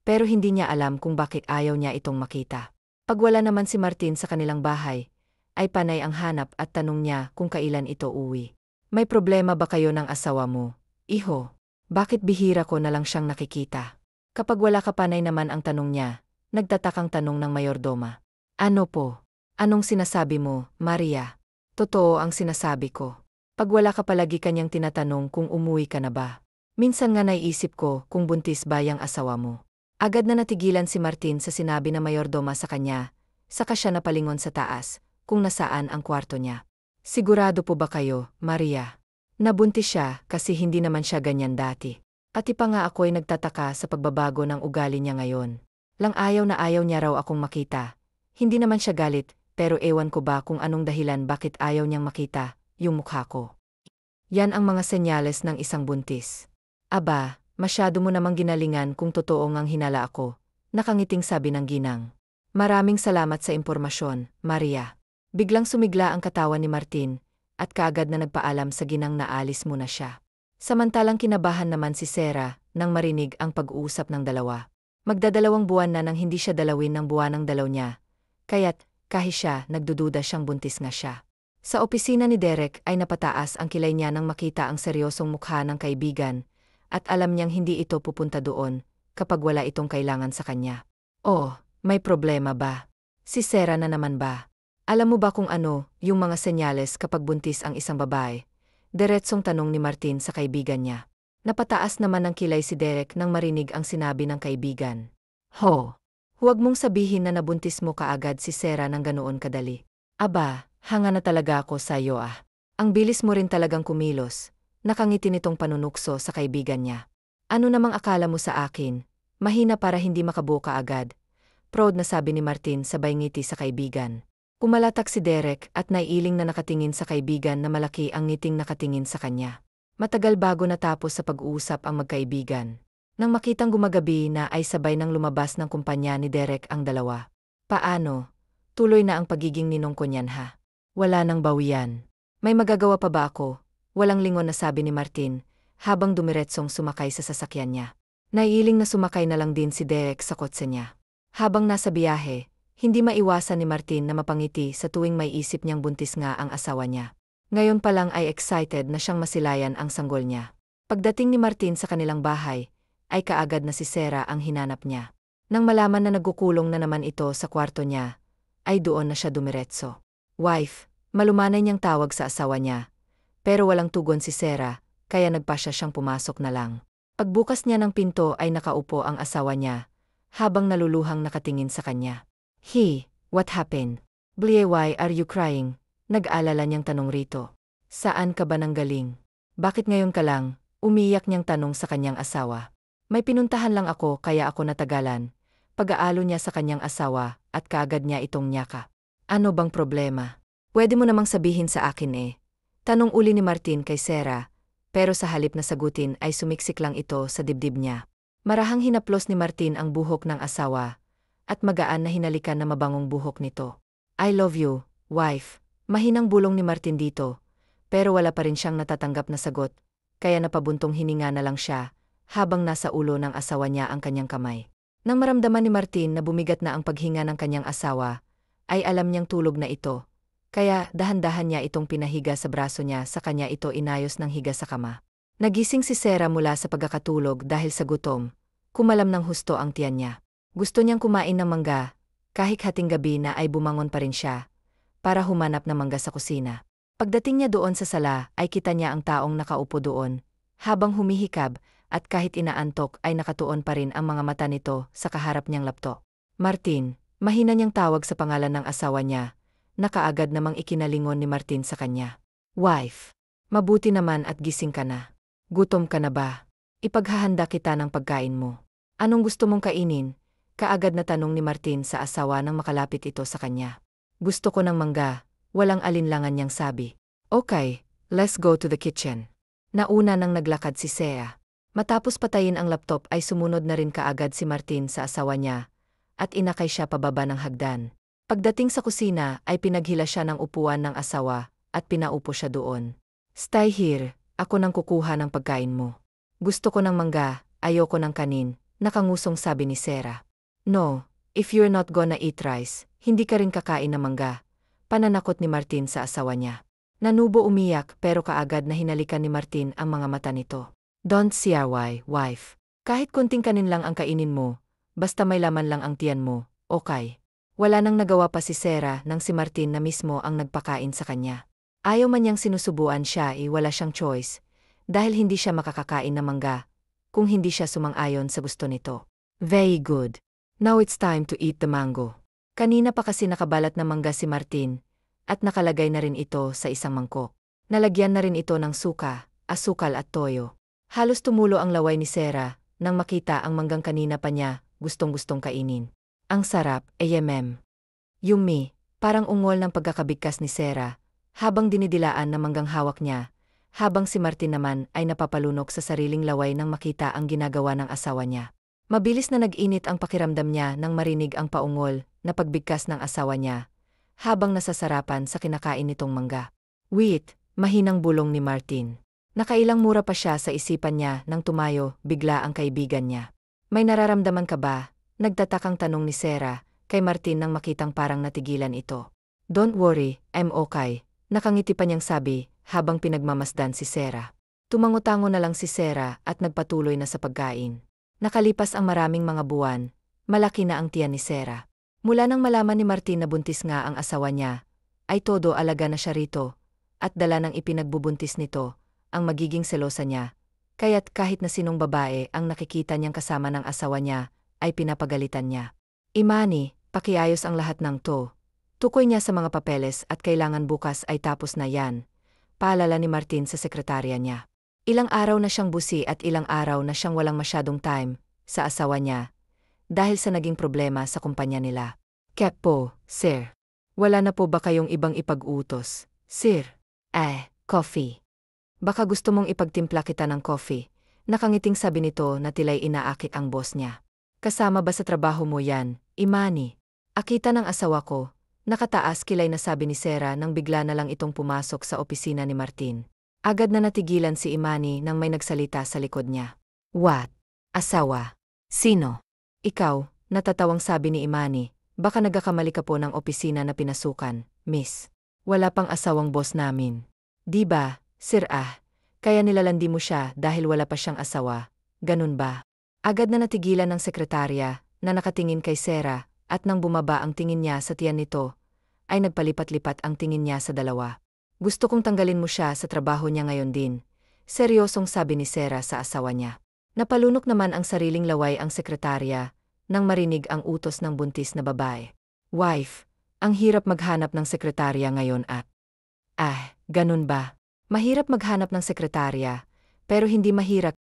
pero hindi niya alam kung bakit ayaw niya itong makita. Pag wala naman si Martin sa kanilang bahay, ay panay ang hanap at tanong niya kung kailan ito uwi. May problema ba kayo ng asawa mo? Iho, bakit bihira ko na lang siyang nakikita? Kapag wala ka panay naman ang tanong niya, nagtatakang tanong ng mayordoma. Ano po? Anong sinasabi mo, Maria? Totoo ang sinasabi ko. Pag wala ka palagi kanyang tinatanong kung umuwi ka na ba. Minsan nga naiisip ko kung buntis ba yang asawa mo. Agad na natigilan si Martin sa sinabi na mayordoma sa kanya, saka siya napalingon sa taas, kung nasaan ang kwarto niya. Sigurado po ba kayo, Maria? Nabuntis siya kasi hindi naman siya ganyan dati. Pati pa nga ako'y nagtataka sa pagbabago ng ugali niya ngayon. Lang ayaw na ayaw niya raw akong makita. Hindi naman siya galit, pero ewan ko ba kung anong dahilan bakit ayaw niyang makita yung mukha ko. Yan ang mga senyales ng isang buntis. Aba, masyado mo namang ginalingan kung totoo ngang hinala ako, nakangiting sabi ng ginang. Maraming salamat sa impormasyon, Maria. Biglang sumigla ang katawan ni Martin, at kaagad na nagpaalam sa ginang na alis muna siya. Samantalang kinabahan naman si Sarah nang marinig ang pag-uusap ng dalawa. Magdadalawang buwan na nang hindi siya dalawin ng buwanang dalaw niya, kaya't kahit siya nagdududa siyang buntis nga siya. Sa opisina ni Derek ay napataas ang kilay niya nang makita ang seryosong mukha ng kaibigan, at alam niyang hindi ito pupunta doon kapag wala itong kailangan sa kanya. Oh, may problema ba? Si Sarah na naman ba? Alam mo ba kung ano yung mga senyales kapag buntis ang isang babae? Diretsong tanong ni Martin sa kaibigan niya. Napataas naman ng kilay si Derek nang marinig ang sinabi ng kaibigan. Ho! Huwag mong sabihin na nabuntis mo kaagad si Sarah ng ganoon kadali. Aba, hanga na talaga ako sa iyo ah. Ang bilis mo rin talagang kumilos. Nakangiti nitong panunukso sa kaibigan niya. Ano namang akala mo sa akin? Mahina para hindi makabuo kaagad. Proud na sabi ni Martin sabay ngiti sa kaibigan. Kumalatak si Derek at naiiling na nakatingin sa kaibigan na malaki ang ngiting nakatingin sa kanya. Matagal bago natapos sa pag-uusap ang magkaibigan. Nang makitang gumagabi na ay sabay nang lumabas ng kumpanya ni Derek ang dalawa. Paano? Tuloy na ang pagiging ninong ko niyan ha. Wala nang bawian. May magagawa pa ba ako? Walang lingon na sabi ni Martin, habang dumiretsong sumakay sa sasakyan niya. Naiiling na sumakay na lang din si Derek sa kotse niya. Habang nasa biyahe, hindi maiwasan ni Martin na mapangiti sa tuwing may isip niyang buntis nga ang asawa niya. Ngayon pa lang ay excited na siyang masilayan ang sanggol niya. Pagdating ni Martin sa kanilang bahay, ay kaagad na si Sarah ang hinanap niya. Nang malaman na nagkukulong na naman ito sa kwarto niya, ay doon na siya dumiretso. Wife, malumanay niyang tawag sa asawa niya. Pero walang tugon si Sarah, kaya nagpasya siyang pumasok na lang. Pagbukas niya ng pinto ay nakaupo ang asawa niya, habang naluluhang nakatingin sa kanya. What happened? Blie, why are you crying? Nag-alala niyang tanong rito. Saan ka ba nanggaling? Bakit ngayon ka lang? Umiyak niyang tanong sa kanyang asawa. May pinuntahan lang ako kaya ako natagalan. Pag-aalo niya sa kanyang asawa at kaagad niya itong nyaka. Ano bang problema? Pwede mo namang sabihin sa akin eh. Tanong uli ni Martin kay Sarah, pero sa halip na sagutin ay sumiksik lang ito sa dibdib niya. Marahang hinaplos ni Martin ang buhok ng asawa at magaan na hinalikan na mabangong buhok nito. I love you, wife. Mahinang bulong ni Martin dito, pero wala pa rin siyang natatanggap na sagot, kaya napabuntong hininga na lang siya habang nasa ulo ng asawa niya ang kanyang kamay. Nang maramdaman ni Martin na bumigat na ang paghinga ng kanyang asawa, ay alam niyang tulog na ito, kaya dahan-dahan niya itong pinahiga sa braso niya sa kanya ito inayos ng higa sa kama. Nagising si Sarah mula sa pagkakatulog dahil sa gutom, kumalam ng husto ang tiyan niya. Gusto niyang kumain ng mangga, kahit hating gabi na ay bumangon pa rin siya, para humanap ng mangga sa kusina. Pagdating niya doon sa sala ay kita niya ang taong nakaupo doon, habang humihikab, at kahit inaantok ay nakatuon pa rin ang mga mata nito sa kaharap niyang laptop. Martin, mahina niyang tawag sa pangalan ng asawa niya, na kaagad namang ikinalingon ni Martin sa kanya. Wife, mabuti naman at gising ka na. Gutom ka na ba? Ipaghahanda kita ng pagkain mo. Anong gusto mong kainin? Kaagad na tanong ni Martin sa asawa nang makalapit ito sa kanya. Gusto ko ng mangga, walang alinlangan niyang sabi. Okay, let's go to the kitchen. Nauna nang naglakad si Sarah. Matapos patayin ang laptop ay sumunod na rin kaagad si Martin sa asawa niya, at inakay siya pababa ng hagdan. Pagdating sa kusina ay pinaghila siya ng upuan ng asawa, at pinaupo siya doon. Stay here, ako nang kukuha ng pagkain mo. Gusto ko ng mangga, ayoko ng kanin, nakangusong sabi ni Sarah. No, if you're not gonna eat rice, hindi ka rin kakain ng mangga. Pananakot ni Martin sa asawa niya. Nanubo umiyak pero kaagad na hinalikan ni Martin ang mga mata nito. Don't see why, wife. Kahit konting kanin lang ang kainin mo, basta may laman lang ang tiyan mo, okay. Wala nang nagawa pa si Sarah nang si Martin na mismo ang nagpakain sa kanya. Ayaw man niyang sinusubuan siya wala siyang choice, dahil hindi siya makakakain ng mangga, kung hindi siya sumang-ayon sa gusto nito. Very good. Now it's time to eat the mango. Kanina pa kasi nakabalat na mangga si Martin, at nakalagay na rin ito sa isang mangkok. Nalagyan na rin ito ng suka, asukal at toyo. Halos tumulo ang laway ni Sarah nang makita ang manggang kanina pa niya gustong-gustong kainin. Ang sarap, Yummy, parang ungol ng pagkakabigkas ni Sarah, habang dinidilaan na manggang hawak niya, habang si Martin naman ay napapalunok sa sariling laway nang makita ang ginagawa ng asawa niya. Mabilis na nag-init ang pakiramdam niya nang marinig ang paungol na pagbigkas ng asawa niya, habang nasasarapan sa kinakain nitong mangga. Wait, mahinang bulong ni Martin. Nakailang mura pa siya sa isipan niya nang tumayo bigla ang kaibigan niya. May nararamdaman ka ba? Nagtatakang tanong ni Sarah kay Martin nang makitang parang natigilan ito. Don't worry, I'm okay. Nakangiti pa niyang sabi habang pinagmamasdan si Sarah. Tumango-tango na lang si Sarah at nagpatuloy na sa pagkain. Nakalipas ang maraming mga buwan, malaki na ang tiyan ni Sarah. Mula nang malaman ni Martin na buntis nga ang asawa niya, ay todo alaga na siya rito, at dala ng ipinagbubuntis nito ang magiging selosa niya, kaya't kahit na sinong babae ang nakikita niyang kasama ng asawa niya, ay pinapagalitan niya. Imani, pakiayos ang lahat ng to. Tukoy niya sa mga papeles at kailangan bukas ay tapos na yan, paalala ni Martin sa sekretarya niya. Ilang araw na siyang busi at ilang araw na siyang walang masyadong time sa asawa niya, dahil sa naging problema sa kumpanya nila. Kaya po, sir. Wala na po ba kayong ibang ipag-utos, sir? Coffee. Baka gusto mong ipagtimpla kita ng coffee. Nakangiting sabi nito na tila'y inaakit ang boss niya. Kasama ba sa trabaho mo yan, Imani? Akita ng asawa ko, Nakataas kilay na sabi ni Sarah nang bigla na lang itong pumasok sa opisina ni Martin. Agad na natigilan si Imani nang may nagsalita sa likod niya. What? Asawa? Sino? Ikaw, natatawang sabi ni Imani. Baka nagkakamali ka po ng opisina na pinasukan, miss. Wala pang asawang boss namin. Di ba, sir kaya nilalandi mo siya dahil wala pa siyang asawa, ganun ba? Agad na natigilan ng sekretarya na nakatingin kay Sarah at nang bumaba ang tingin niya sa tiyan nito, ay nagpalipat-lipat ang tingin niya sa dalawa. Gusto kong tanggalin mo siya sa trabaho niya ngayon din, seryosong sabi ni Sarah sa asawa niya. Napalunok naman ang sariling laway ang sekretarya nang marinig ang utos ng buntis na babae. Wife, ang hirap maghanap ng sekretarya ngayon at... ganun ba? Mahirap maghanap ng sekretarya, pero hindi mahirap